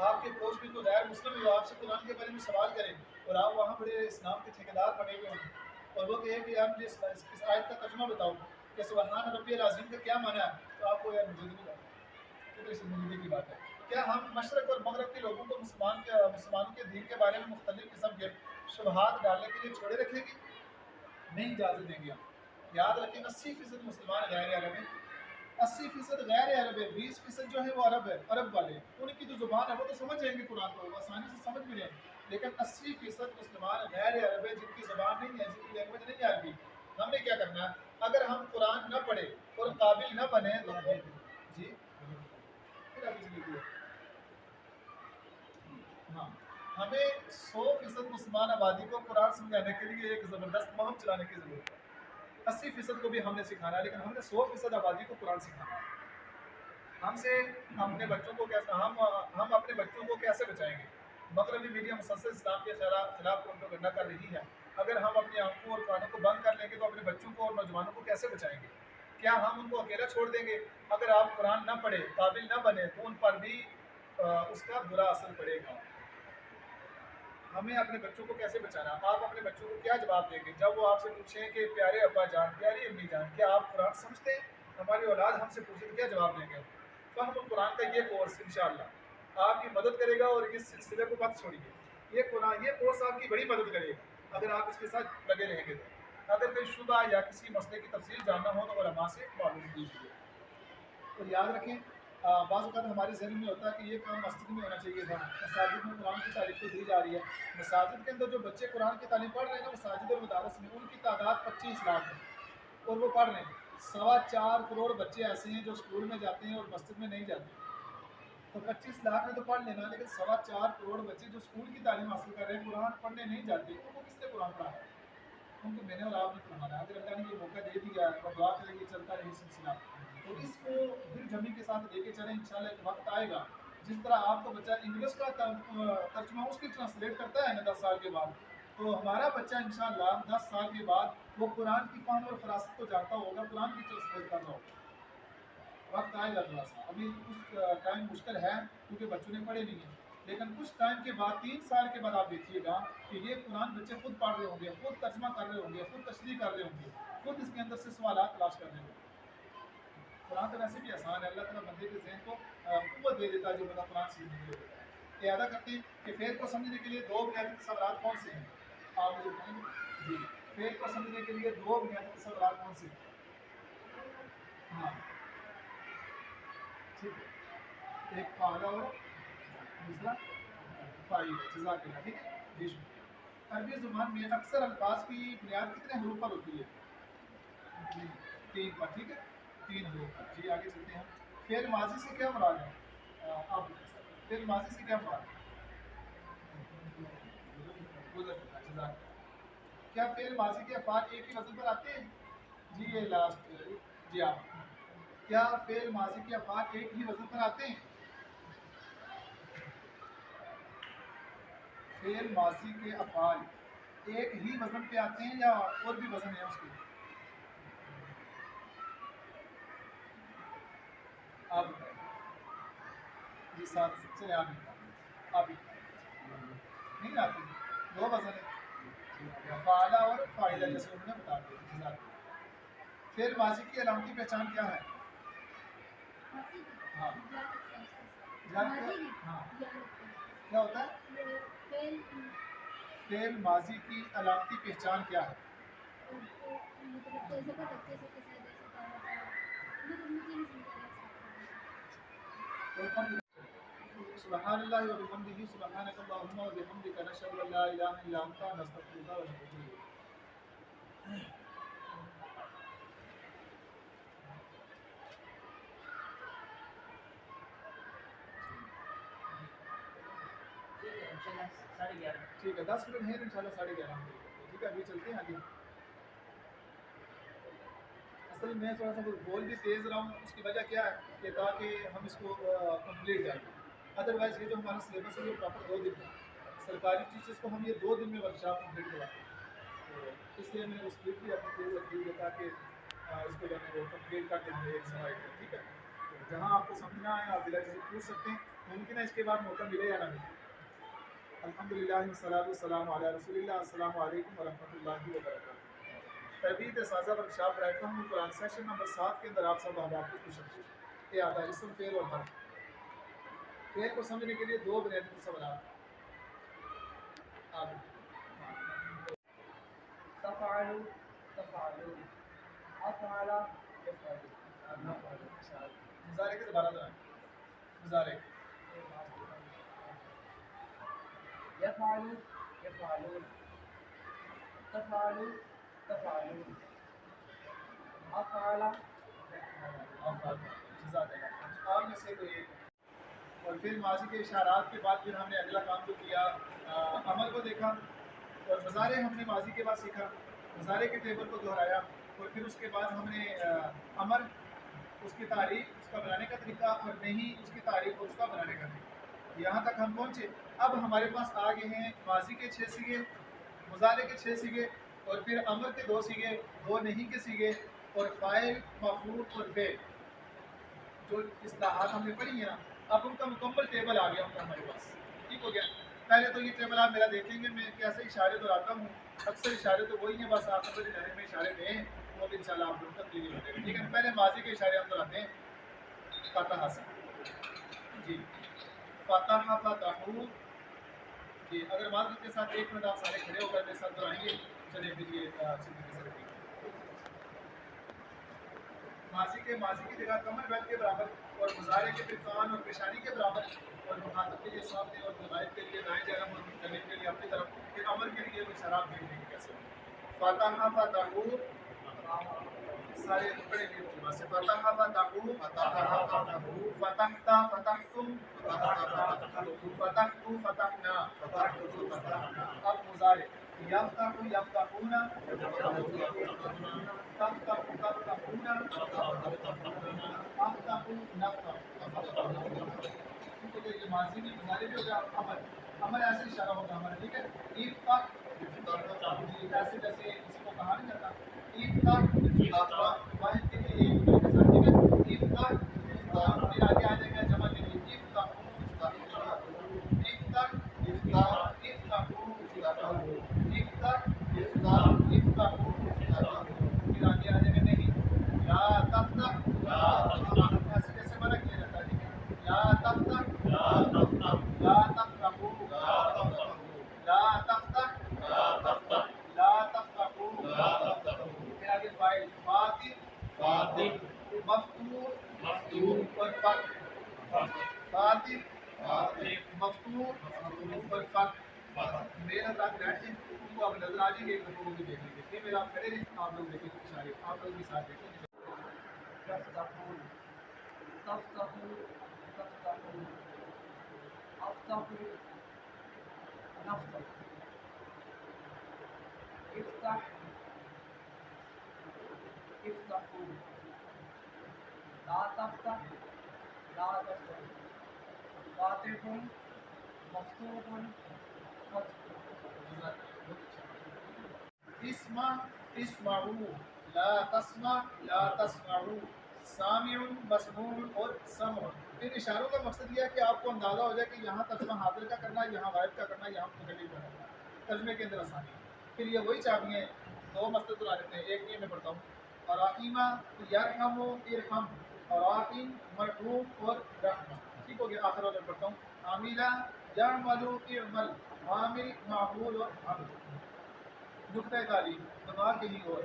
آپ کے پڑوس بھی کوئی غیر مسلم جو آپ سے قرآن کے بارے میں سوال کریں اور آپ وہاں بڑے اسلام کے ٹھیکیدار بنے ہوئے ہیں اور وہ کہیں کہ یار مجھے اس آیت کا ترجمہ بتاؤ کہ سبحان ربی العظیم کا کیا معنی ہے, تو آپ کو یار مجھے نہیں بتاؤ. کتنی سنجیدگی کی بات ہے. کیا ہم مشرق اور مغرب کے لوگوں کو مسلمانوں کے دین کے بارے میں مختلف قسم کے شبہات ڈالنے کے لیے چھوڑے رکھیں گے؟ نہیں اجازت دیں گے ہم. یاد رکھیں 80% مسلمان غیر عرب ہیں, 80% غیر عرب ہے, 20% جو ہے وہ عرب ہے, عرب والے. ان کی جو زبان ہے وہ تو سمجھ جائیں گے قرآن کو, وہ آسانی سے سمجھ بھی لیں گے. لیکن 80% مسلمان غیر عرب ہے جن کی زبان نہیں ہے, جن کی لینگویج نہیں عربی. ہم نے کیا کرنا ہے؟ اگر ہم قرآن نہ پڑھیں اور قابل نہ بنے تو جی پھر آگے چلیے. ہاں ہمیں 100% مسلمان آبادی کو قرآن سمجھانے کے لیے ایک زبردست مہم چلانے کی ضرورت ہے. 80% کو بھی ہم نے سکھانا ہے, لیکن ہم نے 100% آبادی کو قرآن سکھانا ہے. ہم سے اپنے بچوں کو ہم اپنے بچوں کو کیسے بچائیں گے؟ مغربی میڈیا مسلسل اسلام کے خلاف پروپیگنڈا کر رہی ہے. اگر ہم اپنی آنکھوں اور کانوں کو بند کر لیں گے تو اپنے بچوں کو اور نوجوانوں کو کیسے بچائیں گے؟ کیا ہم ان کو اکیلا چھوڑ دیں گے؟ اگر آپ قرآن نہ پڑھیں, قابل نہ بنے, تو ان پر بھی اس کا برا اثر پڑے گا. ہمیں اپنے بچوں کو کیسے بچانا؟ آپ اپنے بچوں کو کیا جواب دیں گے جب وہ آپ سے پوچھیں کہ پیارے ابا جان, پیاری امی جان, کیا آپ قرآن سمجھتے ہیں؟ ہماری اولاد ہم سے پوچھے تو کیا جواب دیں گے؟ فہم القرآن کا یہ کورس انشاءاللہ آپ کی مدد کرے گا, اور اس سلسلے کو مت چھوڑیے. یہ کورس آپ کی بڑی مدد کرے گا اگر آپ اس کے ساتھ لگے رہیں گے. تو اگر کوئی شبہ یا کسی مسئلے کی تفصیل جاننا ہو تو علماء سے معلوم کیجیے. اور یاد رکھیں بعض اوقات ہمارے ذہن میں ہوتا ہے کہ یہ کام مسجد میں ہونا چاہیے تھا. مساجد میں قرآن کی تعلیم تو دی جا رہی ہے. مساجد کے اندر جو بچے قرآن کی تعلیم پڑھ رہے ہیں نا, مساجد اور مدارس میں, ان کی تعداد 25 لاکھ ہے اور وہ پڑھ رہے ہیں. 4.25 کروڑ بچے ایسے ہیں جو اسکول میں جاتے ہیں اور مسجد میں نہیں جاتے. تو 25 لاکھ میں تو پڑھ لینا, لیکن 4.25 کروڑ بچے جو اسکول کی تعلیم حاصل کر رہے ہیں, قرآن پڑھنے نہیں جاتے, ان کو کس نے قرآن پڑھانا ہے؟ ان کو میں نے اور آپ نے پڑھانا ہے. اگر اللہ نے یہ موقع دے دیا ہے اور دعا کریں گے چلتا رہے سلسلہ, تو اس کو دل جمی کے ساتھ لے کے چلیں. انشاءاللہ ایک وقت آئے گا جس طرح آپ کا بچہ انگلش کا ترجمہ اس کی ٹرانسلیٹ کرتا ہے نا 10 سال کے بعد, تو ہمارا بچہ انشاءاللہ 10 سال کے بعد وہ قرآن کی فہم اور فراست کو جانتا ہوگا, قرآن کی ٹرانسلیٹ کر رہا ہوگا. وقت آئے گا تھوڑا سا, ابھی کچھ ٹائم مشکل ہے کیونکہ بچوں نے پڑھے نہیں ہیں, لیکن کچھ ٹائم کے بعد 3 سال کے بعد آپ دیکھیے گا کہ یہ قرآن بچے خود پڑھ رہے ہوں گے, خود ترجمہ کر رہے ہوں گے, خود تشریح کر رہے ہوں گے, خود اس کے اندر سے سوالات تلاش کر رہے ہوں گے. قرآن تو ویسے بھی آسان ہے, اللہ تعالیٰ بندے کے ذہن کو قوت دے دیتا ہے جو بندہ قرآن سیکھنے کے لیے ہوتا ہے. اعادہ کرتے ہیں کہ فعل کو سمجھنے کے لیے 2 بنیادی تصورات کون سے ہیں؟ آپ مجھے بتائیں گے جی. فعل کو سمجھنے کے لیے 2 بنیادی تصورات کون سے ہیں؟ ہاں ٹھیک ہے, ایک فاعل اور دوسرا فاعل. جزاک اللہ. ٹھیک ہے جی شکریہ. عربی زبان میں اکثر الفاظ کی بنیاد کتنے حروف پر ہوتی ہے؟ 3 پر. ٹھیک ہے 3 حروف پر. جی آگے چلتے ہیں. فعل ماضی سے کیا مراد ہے؟ آپ فعل ماضی سے کیا مراد ہے؟ گزر چکا. جزاک اللہ. کیا فعل ماضی کے افعال ایک ہی وزن پر آتے ہیں؟ جی یہ لاسٹ. جی آپ کیا فعل ماضی کے افعال ایک ہی وزن پر آتے ہیں؟ فعل ماضی کے افعال ایک ہی وزن پہ آتے ہیں یا اور بھی وزن ہے اس کے؟ آپ بتائیں. جی ساتھ سے آپ نہیں آتے, 2 وزن ہے, فاعلہ اور فاعلہ, جیسے انہوں نے بتا دیا. فعل ماضی کی علامتی پہچان کیا ہے؟ ہاں ہاں کیا ہوتا ہے؟ فعل ماضی کی علامتی پہچان کیا ہے؟ سبحان اللہ و بحمدہ سبحانک اللہم و بحمدک نشہد ان لا الہ الا انت نستغفرک و نتوب الیک. 11:30 ٹھیک ہے 10 منٹ ہے انشاءاللہ 11:30 ٹھیک ہے ابھی چلتے ہیں آگے اصل میں تھوڑا سا بول بھی تیز رہا ہوں اس کی وجہ کیا ہے کہ تاکہ ہم اس کو کمپلیٹ جائیں ادروائز یہ جو ہمارا سلیبس ہے یہ پراپر 2 دن ہے سرکاری ٹیچرس کو ہم یہ 2 دن میں ورکشاپ کمپلیٹ کرواتے ہیں تو اس لیے میں نے اسپیڈ بھی اپنی تیز رکھی ہوئی ہے تاکہ اس کو جو ہے وہ کمپلیٹ کر کے ہمیں ایک سوائڈ کریں ٹھیک ہے تو جہاں آپ کو سمجھنا ہے آپ بلا کسی پوچھ سکتے ہیں ممکن ہے اس کے بعد موقع ملے یا نہ ملے الحمدللہ والصلاۃ والسلام علی رسول اللہ السلام علیکم ورحمۃ اللہ وبرکاتہ تربیت سازہ ورکشاپ رائفہ ہوں قرآن سیشن نمبر 7 کے اندر آپ سب احباب کو خوش آمدید یہ آتا ہے اسم فعل اور حرف فعل کو سمجھنے کے لیے 2 بنیادی سوالات آگے تفعل تفعلون افعل يفعل مضارع کے دوبارہ دہرائیں مضارع يفعل يفعلون تفعل تفعلون افعل آپ میں سے کوئی اور پھر ماضی کے اشارات کے بعد پھر ہم نے اگلا کام جو کیا عمل کو دیکھا اور مضارع ہم نے ماضی کے بعد سیکھا مضارع کے ٹیبل کو دہرایا اور پھر اس کے بعد ہم نے امر اس کی تعریف اس کا بنانے کا طریقہ اور نہیں اس کی تعریف اور اس کا بنانے کا طریقہ یہاں تک ہم پہنچے اب ہمارے پاس آ گئے ہیں ماضی کے 6 سیگے مضارع کے 6 سیگے اور پھر امر کے 2 سیگے 2 نہیں کے سیگے اور فاعل مفعول اور فعل جو اصطلاحات ہم نے پڑھی ہیں نا اب ان کا مکمل ٹیبل آ گیا ہمارے پاس ٹھیک ہو گیا پہلے تو یہ ٹیبل آپ میرا دیکھیں گے میں کیسے اشارے دہراتا ہوں اکثر اشارے تو وہی ہیں بس آپ کو جو میں اشارے دیں وہ بھی انشاءاللہ آپ لوگوں کا کلیئر ہو جائے گا ٹھیک ہے پہلے ماضی کے اشارے ہم دہراتے ہیں فتح سے جی فتح فتحو جی اگر ماضی کے ساتھ 1 منٹ آپ سارے کھڑے ہو کر میرے ساتھ دہرائیں گے چلیے پھر یہ ماضی کی جگہ کمر بیل کے برابر اور مضارع کے پھر کان اور پیشانی کے برابر اور مخاطب کے لیے سامنے اور غائب کے لیے دائیں جانب اور متکلم کے لیے اپنی طرف پھر امر کے لیے کچھ شراب دیں گے کیسے فتح فتحو سارے پڑھیں گے اس سے فتح فتحو فتحتا فتحتم فتحتو فتحنا اب مضارع یفتح یفتحون تفتح تفتحون افتح نفتح کیونکہ یہ ماضی میں مضارع بھی ہو گیا امر ایسے اشارہ ہوگا ہمارا ٹھیک ہے افتح ایسے جیسے کسی کو کہا نہیں جاتا افتح واحد کے لیے ایک کے ساتھ ٹھیک ہے افتح پھر آگے آ جائے گا جمع کے لیے افتح افتح پھر آگے آ جائے گا نہیں لا تفتح ایسے جیسے منع کیا جاتا ہے ٹھیک ہے لا تفتح لا تفتحو لا تفتح لا تفتحو پھر آگے فاعل فاتح مفتوح اور فتح فاتح مفتوح اور فتح میرا ساتھ بیٹھ جائیں ان کو آپ نظر آ جائیں گے ایک دفعہ بھی دیکھ لیں گے پھر میرا آپ کھڑے رہیں آپ لوگ دیکھیں اشارے آپ لوگ بھی ساتھ دیکھیں يفتحون تفتحوا تفتحون افتحوا نفتح افتح افتحوا لا تفتح لا تفتح فاتح مفتوح فتح اسمع اسمعو لا تسمع لا تسمعو سامع مسموع اور سمع ان اشاروں کا مقصد یہ ہے کہ آپ کو اندازہ ہو جائے کہ یہاں ترجمہ حاضر کا کرنا ہے یہاں غائب کا کرنا ہے یہاں متکلم کا کرنا ہے ترجمے کے اندر آسانی پھر یہ وہی چابیاں ہیں 2 مسئلے تو لیتے ہیں ایک یہ میں پڑھتا ہوں اور رحیمہ یرحم ارحم اور راحم مرحوم اور رحمہ ٹھیک ہو گیا آخر والا پڑھتا ہوں عاملہ یعمل اعمل عامل معمول اور عمل نقطۂ تعلیم دماغ کہیں اور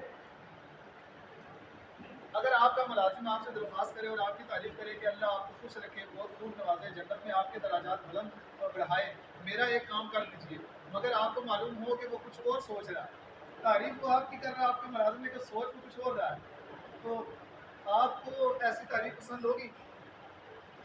اگر آپ کا ملازم آپ سے درخواست کرے اور آپ کی تعریف کرے کہ اللہ آپ کو خوش رکھے بہت خوب نوازے جنت میں آپ کے دراجات بلند اور بڑھائے میرا ایک کام کر دیجیے مگر آپ کو معلوم ہو کہ وہ کچھ اور سوچ رہا ہے تعریف تو آپ کی کر رہا ہے آپ کا ملازم ہے کہ سوچ کو کچھ اور رہا ہے تو آپ کو ایسی تعریف پسند ہوگی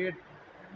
8,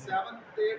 7, 8,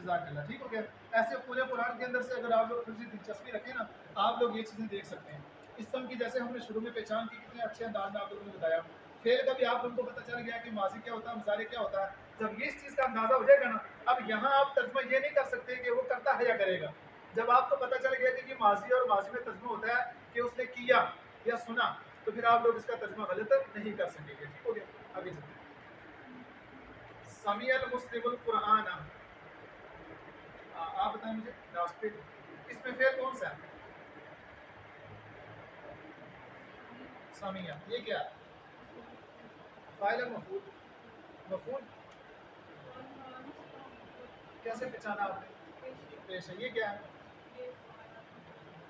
جزاک اللہ. ٹھیک ہو گیا. ایسے پورے قرآن کے اندر سے اگر آپ لوگ تھوڑی سی دلچسپی رکھیں نا آپ لوگ یہ چیزیں دیکھ سکتے ہیں. اسم کی جیسے ہم نے شروع میں پہچان کی کتنے اچھے انداز میں آپ لوگوں نے بتایا. فعل کا بھی آپ لوگوں کو پتہ چل گیا کہ ماضی کیا ہوتا ہے مضارع کیا ہوتا ہے. جب یہ اس چیز کا اندازہ ہو جائے گا نا اب یہاں آپ ترجمہ یہ نہیں کر سکتے کہ وہ کرتا ہے یا کرے گا. جب آپ کو پتہ چل گیا کہ یہ ماضی اور ماضی میں ترجمہ ہوتا ہے کہ اس نے کیا یا سنا تو پھر آپ لوگ اس کا ترجمہ غلط نہیں کر سکیں گے. ٹھیک ہو گیا. آگے چلتے ہیں. سمیع المسلم القرآن. آپ بتائیں مجھے لاسٹ پہ اس میں فعل کون سا ہے؟ سمیع. یہ کیا ہے؟ فاعل مفعول. مفعول کیسے پہچانا آپ نے؟ پیش ہے. یہ کیا ہے؟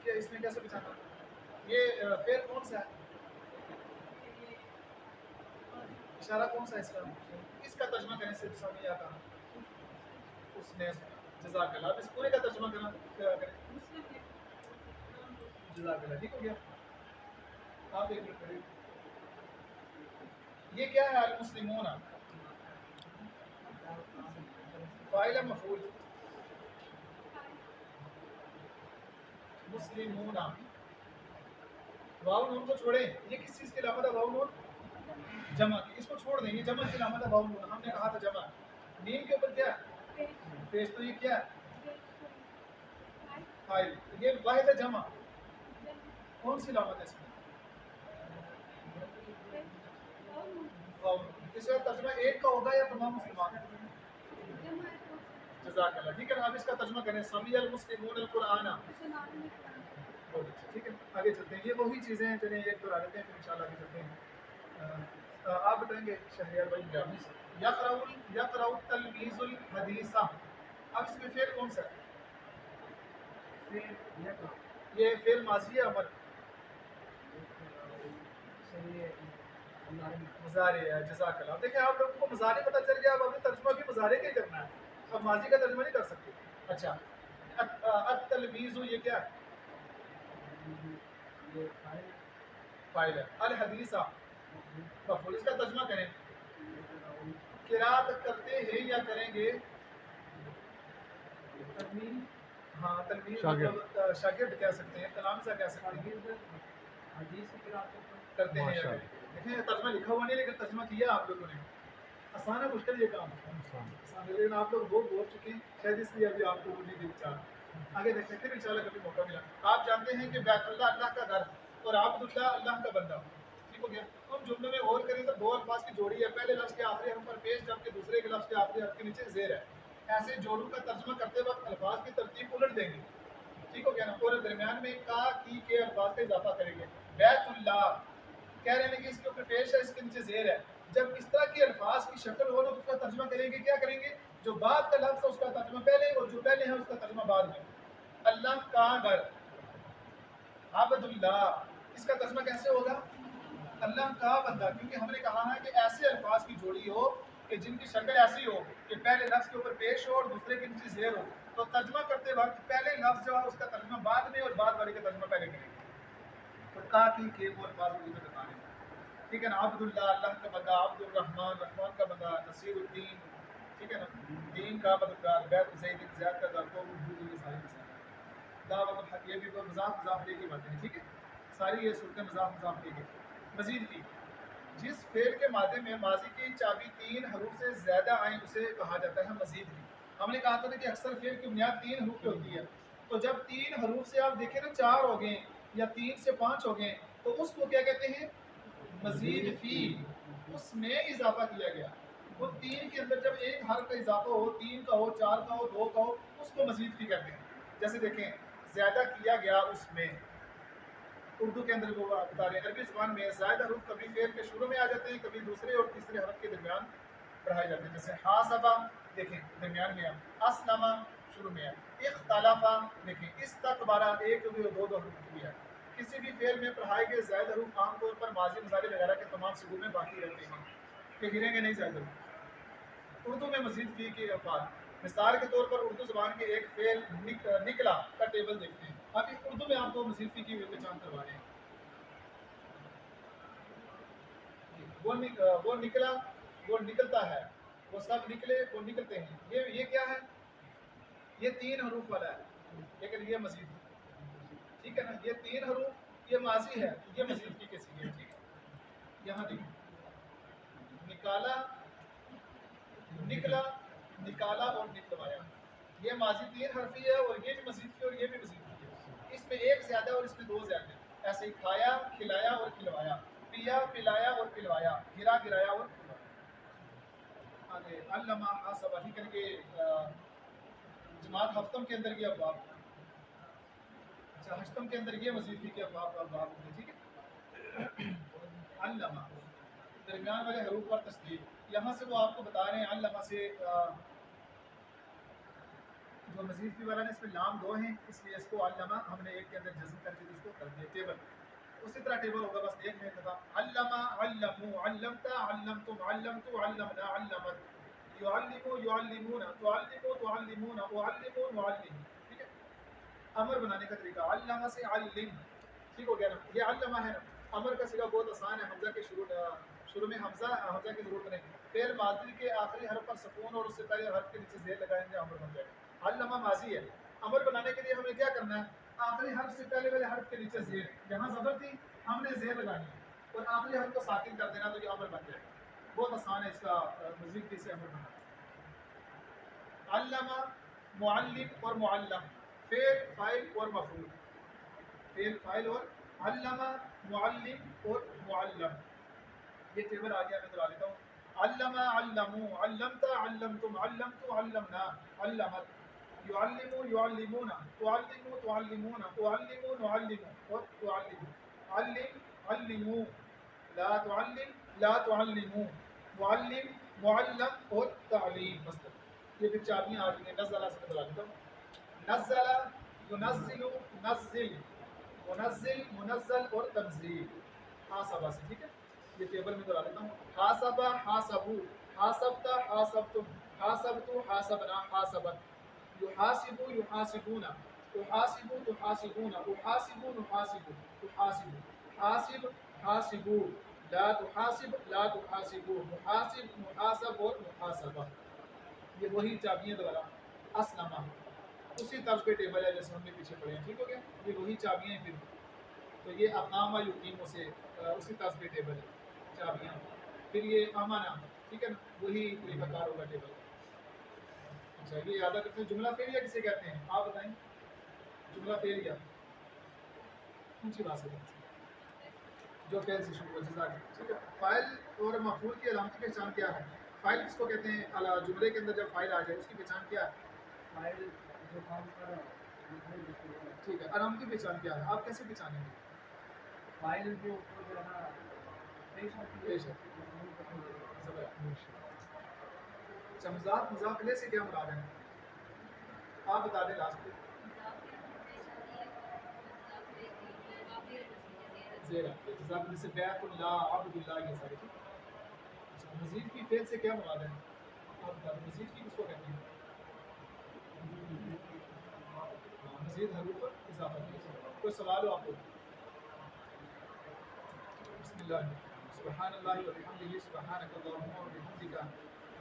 کیا اس میں کیسے پہچانا؟ یہ فعل کون سا ہے؟ اشارہ کون سا ہے اس کا؟ اس کا ترجمہ کریں صرف سمیع کا. اس نے جزاک اللہ. اس پورے کا ترجمہ کرنا کریں. جزاک اللہ. ٹھیک ہو گیا. آپ ایک منٹ کریں. یہ کیا ہے؟ المسلمون فاعل مفعول. مسلمون واو نون کو چھوڑیں. یہ کس چیز کی علامت ہے؟ واو نون جمع کی. اس کو چھوڑ دیں. یہ جمع کی علامت ہے واو نون. ہم نے کہا تھا جمع. نیم کے اوپر کیا ہے؟ پیش. تو یہ کیا ہے؟ فاعل. یہ واحد ہے جمع. کون سی علامت ہے اس میں؟ واو نون. اس کا ترجمہ ایک کا ہوگا یا تمام مسلمان؟ جزاک اللہ. ٹھیک ہے نا. اب اس کا ترجمہ کریں. سمیع المسلمون القرآن. ٹھیک ہے. آگے چلتے ہیں. یہ وہی چیزیں ہیں جنہیں ایک دورا لیتے ہیں پھر انشاءاللہ آگے چلتے ہیں. آپ بتائیں گے شہریار بھائی. یقرأ التلمیذ الحدیث. اب اس میں فعل کون سا ہے؟ یہ فعل ماضی ہے امر؟ مضارع ہے. جزاک اللہ. دیکھیں آپ لوگوں کو مضارع پتہ چل گیا. اب ہمیں ترجمہ بھی مضارع کا ہی کرنا ہے. اب ماضی کا ترجمہ نہیں کر سکتے. اچھا التلمیذ یہ کیا ہے؟ فاعل ہے. الحدیث مفعول. اس کا ترجمہ کریں. قرات کرتے ہیں یا کریں گے؟ ہاں تلمیذ مطلب شاگرد کہہ سکتے ہیں. تلامذہ کہہ سکتے ہیں. کرتے ہیں یا کریں. دیکھیں ترجمہ لکھا ہوا نہیں لیکن ترجمہ کیا آپ لوگوں نے. آسان ہے مشکل یہ کام؟ آسان ہے. لیکن آپ لوگ بہت بول چکے ہیں شاید اس لیے ابھی آپ لوگوں نے دل چاہ. آگے دیکھتے ہیں پھر انشاءاللہ کبھی موقع ملا. آپ جانتے ہیں کہ بیت اللہ اللہ کا گھر اور عبد اللہ اللہ کا بندہ. ٹھیک ہو گیا. ان جملوں میں غور کریں تو دو الفاظ کی جوڑی ہے. پہلے لفظ کے آخری حرف پر پیش جبکہ دوسرے کے لفظ کے آخری حرف کے نیچے زیر ہے. ایسے جوڑوں کا ترجمہ کرتے وقت الفاظ کی ترتیب الٹ دیں گے. ٹھیک ہو گیا نا. اور درمیان میں کا کی کے الفاظ کا اضافہ کریں گے. بیت اللہ کہہ رہے ہیں کہ اس کے اوپر پیش ہے اس کے نیچے زیر ہے. جب اس طرح کے الفاظ کی شکل ہو تو اس کا ترجمہ کریں گے. کیا کریں گے؟ جو بعد کا لفظ ہے اس کا ترجمہ پہلے اور جو پہلے ہے اس کا ترجمہ بعد میں. اللہ کا گھر. عبد اللہ اس کا ترجمہ کیسے ہوگا؟ اللہ کا بندہ. کیونکہ ہم نے کہا ہے کہ ایسے الفاظ کی جوڑی ہو کہ جن کی شکل ایسی ہو کہ پہلے لفظ کے اوپر پیش ہو اور دوسرے کے نیچے زیر ہو. تو ترجمہ کرتے وقت پہلے لفظ جو ہے اس کا ترجمہ بعد میں اور بعد والے کا ترجمہ پہلے کریں گے. تو کا کی وہ الفاظ مجھے بتا رہے ہیں. ٹھیک ہے نا. عبد اللہ اللہ کا بندہ. عبد الرحمن رحمان کا بندہ. نصیر الدین ٹھیک ہے نا. دین کا مددگار. بیت زید زید کا گھر. تو یہ ساری دعوت الحق یہ بھی مضاف لے کے باتیں ہیں. ٹھیک ہے. ساری یہ صورتیں مضاف لے کے. مزید بھی جس فعل کے مادے میں ماضی کی چابی 3 حروف سے زیادہ آئیں اسے کہا جاتا ہے مزید بھی. ہم نے کہا تھا کہ اکثر فعل کی بنیاد 3 حروف پہ ہوتی ہے. تو جب 3 حروف سے آپ دیکھیں نا 4 ہو گئے یا 3 سے 5 ہو گئے تو اس کو کیا کہتے ہیں؟ مزید فی. اس میں اضافہ کیا گیا. وہ 3 کے اندر جب ایک حرف کا اضافہ ہو 3 کا ہو 4 کا ہو 2 کا ہو اس کو مزید فی کہتے ہیں. جیسے دیکھیں زیادہ کیا گیا اس میں. اردو کے اندر وہ بتا رہے ہیں. عربی زبان میں زائد حروف کبھی فعل کے شروع میں آ جاتے ہیں کبھی دوسرے اور تیسرے حرف کے درمیان پڑھائے جاتے ہیں. جیسے حاسبہ دیکھیں درمیان میں ہے. اسلمہ شروع میں ہے. اختلافہ دیکھیں استکبارہ ایک بھی اور دو حروف بھی ہے. کسی بھی فعل میں پڑھائے گئے زائد حروف عام طور پر ماضی مضارع وغیرہ کے تمام صیغوں میں باقی رہتے ہیں کہ گریں گے نہیں زائد حروف. اردو میں مزید فی کے الفاظ مثال کے طور پر اردو زبان کے ایک فعل نکلا کا ٹیبل دیکھتے ہیں. ابھی اردو میں آپ کو مزید فی کی پہچان کروا رہے ہیں. وہ نکلا وہ نکلتا ہے. وہ سب نکلے وہ نکلتے ہیں. یہ کیا ہے؟ یہ 3 حروف والا ہے لیکن یہ مزید ٹھیک ہے نا. یہ 3 حروف یہ ماضی ہے, یہ مزید کی سیگے ہیں. ٹھیک ہے یہاں دیکھیں نکالا نکلا نکالا اور نکلوایا, یہ ماضی 3 حرفی ہے اور یہ بھی مزید کی اور یہ بھی مزید کی ہے. اس میں ایک زیادہ اور اس میں 2 زیادہ. ایسے ہی کھایا کھلایا اور کھلوایا, پیا پلایا اور پلوایا, گرا گرایا اور آگے علامہ حاسبہ. ٹھیک ہے کہ جماعت ہفتم کے اندر یہ ابواب, اچھا ہشتم کے اندر یہ مزید بھی کہ ابواب ابواب ہوتے. ٹھیک ہے علامہ درمیان والے حروف پر تشدید. یہاں سے وہ آپ کو بتا رہے ہیں علامہ سے جو مزید بھی والا ہے اس میں لام 2 ہیں اس لیے اس کو علامہ ہم نے ایک کے اندر جزم کر کے اس کو کر دیا ٹیبل. اسی طرح ٹیبل ہوگا بس ایک میں دفعہ علامہ علموا علمتا علمتم علمت علمنا علمت يعلموا يعلمون تعلموا تعلمون اعلموا معلم. ٹھیک ہے امر بنانے کا طریقہ علامہ سے علم. ٹھیک ہو گیا نا. یہ علامہ ہے نا, امر کا صیغہ بہت آسان ہے. حمزہ کے شروع میں حمزہ کی ضرورت نہیں. فعل ماضی کے آخری حرف پر سکون اور اس سے پہلے حرف کے نیچے زیر لگائیں گے امر بن جائے گا. علامہ ماضی ہے. امر بنانے کے لیے ہمیں کیا کرنا ہے, آخری حرف سے پہلے والے حرف کے نیچے زیر, یہاں زبر تھی ہم نے زیر لگانی ہے اور آخری حرف کو ساکن کر دینا تو یہ امر بن جائے گا. بہت آسان ہے اس کا مزید کیسے امر بنانا. علامہ معلم اور معلم, فعل فاعل اور مفعول. فعل فاعل اور علامہ معلم اور معلم. یہ ٹیبل آ گیا, میں دہرا لیتا ہوں. علامہ علموا علمت علمتم علمت علمنا علمت يعلموا يعلمون تعلموا تعلمون تعلموا نعلم اور تعلموا علم علموا لا تعلم لا تعلموا معلم معلم اور تعلیم. مطلب یہ پھر چابیاں آ گئی ہیں. نزلہ سے بدلا دیتا ہوں. نزلہ ينزل نزل منزل منزل اور تنزیل. حاسبہ سے. ٹھیک ہے یہ ٹیبل میں دہرا دیتا ہوں. حاسبہ حاسبو حاسبت حاسبتم حاسبت حاسبنا حاسبت يحاسب يحاسبون تحاسب تحاسبون احاسب نحاسب تحاسب حاسب حاسبو لا تحاسب لا تحاسبو محاسب محاسب اور محاسبہ. یہ وہی چابیاں دوبارہ اسلمہ اسی طرز پہ ٹیبل ہے جیسے ہم نے پیچھے پڑھے ہیں. ٹھیک ہو گیا. یہ وہی چابیاں ہیں پھر تو یہ اقام و یقیموں سے اسی طرز پہ ٹیبل ہے چابیاں. پھر یہ امانہ. ٹھیک ہے نا وہی طریقہ کار ہوگا ٹیبل. اچھا یہ یاد رکھتے ہیں. جملہ فعلیہ کسے کہتے ہیں آپ بتائیں. جملہ فعلیہ اونچی بات ہے جو فعل سے شروع ہو جزاک. ٹھیک ہے فاعل اور مفعول کی علامتی پہچان کیا ہے. فاعل کس کو کہتے ہیں جملے کے اندر جب فاعل آ جائے اس کی پہچان کیا ہے. فاعل جو کام کر رہا ہے. ٹھیک ہے علامتی پہچان کیا ہے آپ کیسے پہچانیں گے. فاعل کے اوپر جو ہے نا پیش ہے. اچھا مضاف مضاف الیہ سے کیا مراد ہے آپ بتا دیں لاسٹ میں. زیر جزاک اللہ سے بیعت اللہ عبد اللہ یہ سارے. اچھا مزید کی فعل سے کیا مراد ہے آپ بتا دیں. مزید کی کس کو کہتے ہیں. مزید حروف پر اضافہ. کوئی سوال ہو آپ کو. بسم اللہ سبحان اللہ وبحمدہ سبحانک اللہم وبحمدک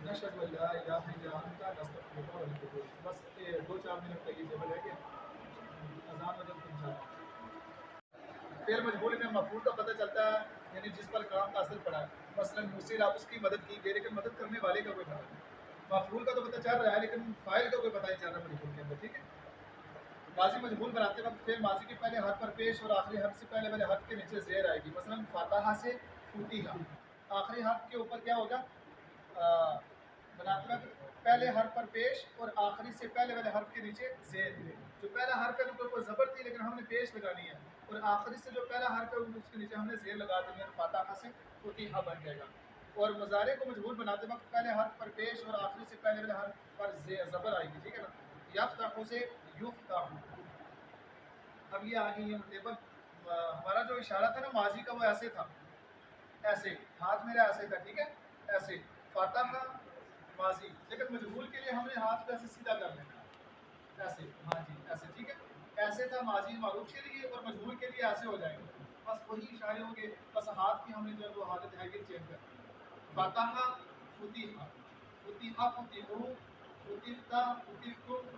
نشهد ان لا الہ الا انت نستغفرک ونتوب الیک. بس 2-4 منٹ کا یہ ٹیبل ہے کہ اذان ہو جب انشاءاللہ. فعل مجہول میں مفعول کا پتہ چلتا ہے یعنی جس پر کام کا اثر پڑا ہے. مثلا موصل آپ اس کی مدد کی گئی لیکن مدد کرنے والے کا کوئی پتہ نہیں. مفعول کا تو پتہ چل رہا ہے لیکن فاعل کا کوئی پتہ نہیں چل رہا مجہول کے اندر. ٹھیک ہے ماضی مجہول بناتے وقت فعل ماضی کے پہلے حرف پر پیش اور آخری حرف سے پہلے والے حرف کے نیچے زیر آئے گی. مثلا فاتحہ سے فتیحہ آخری حرف کے اوپر کیا ہوگا بناتے وقت پہلے حرف پر پیش اور آخری سے پہلے والے حرف کے نیچے زیر. جو پہلا حرف ہے ان کے اوپر زبر تھی لیکن ہم نے پیش لگانی ہے اور آخری سے جو پہلا حرف ہے اس کے نیچے ہم نے زیر لگا دینی ہے. فاتحہ سے فتیحہ بن جائے گا. اور مضارع کو مجہول بناتے وقت پہلے حرف پر پیش اور آخری سے پہلے والے حرف پر زبر آئے گی. ٹھیک ہے نا. یفتح سے یفتح. اب یہ آگے یہ ٹیبل ہمارا جو اشارہ تھا نا ماضی کا وہ ایسے تھا ایسے ہاتھ میرا ایسے تھا. ٹھیک ہے ایسے فاتحہ ماضی لیکن مجہول کے لیے ہم نے ہاتھ کو ایسے سیدھا کر لینا ایسے. ہاں جی ایسے. ٹھیک ہے ایسے تھا ماضی معروف کے لیے اور مجہول کے لیے ایسے ہو جائیں گے. بس وہی اشارے ہوں گے بس ہاتھ کی ہم نے جو ہے وہ حالت ہے یہ چینج کر. فاتحہ فتیحہ فتیحہ فتیحو فتیحتا فتیحتم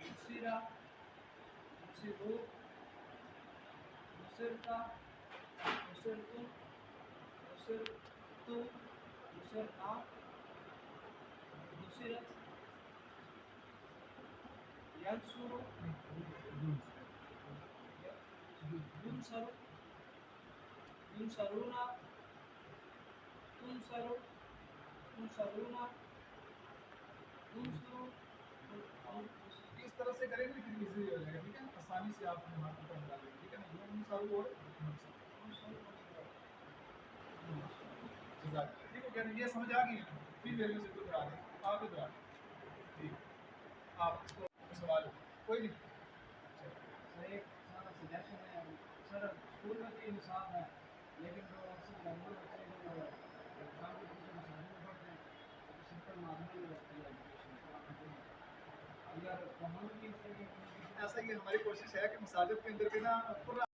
نصیرہ نصیرو نصرتا نصرتم نصرتو نصرنا نصرت ینصرو ینصرو ینصرونا تنصرو تنصرونا تنصرو اس طرح سے کریں گے پھر ایزی ہو جائے گا، ٹھیک ہے، آسانی سے آپ اپنے ہاتھ پر ڈالیں گے، ٹھیک ہے نا، ینصرو اور ٹھیک ہے، کہنے یہ سمجھ آ گئی، پھر میرے سے کوئی کرا دیں، آپ ادھر آ ٹھیک، آپ اس کو سوال کوئی نہیں، سر ایک سارا سجیشن ہے سر، اسکول میں بھی نصاب ہے لیکن جو اکثر نارمل بچے جو ایگزام کے پیچھے مسائل میں پڑھتے ہیں تو سمپل نارمل رہتی ہے ایجوکیشن، اگر ہم کی اس طرح کی ایسا ہی ہماری کوشش ہے کہ مساجد کے اندر بھی نا پورا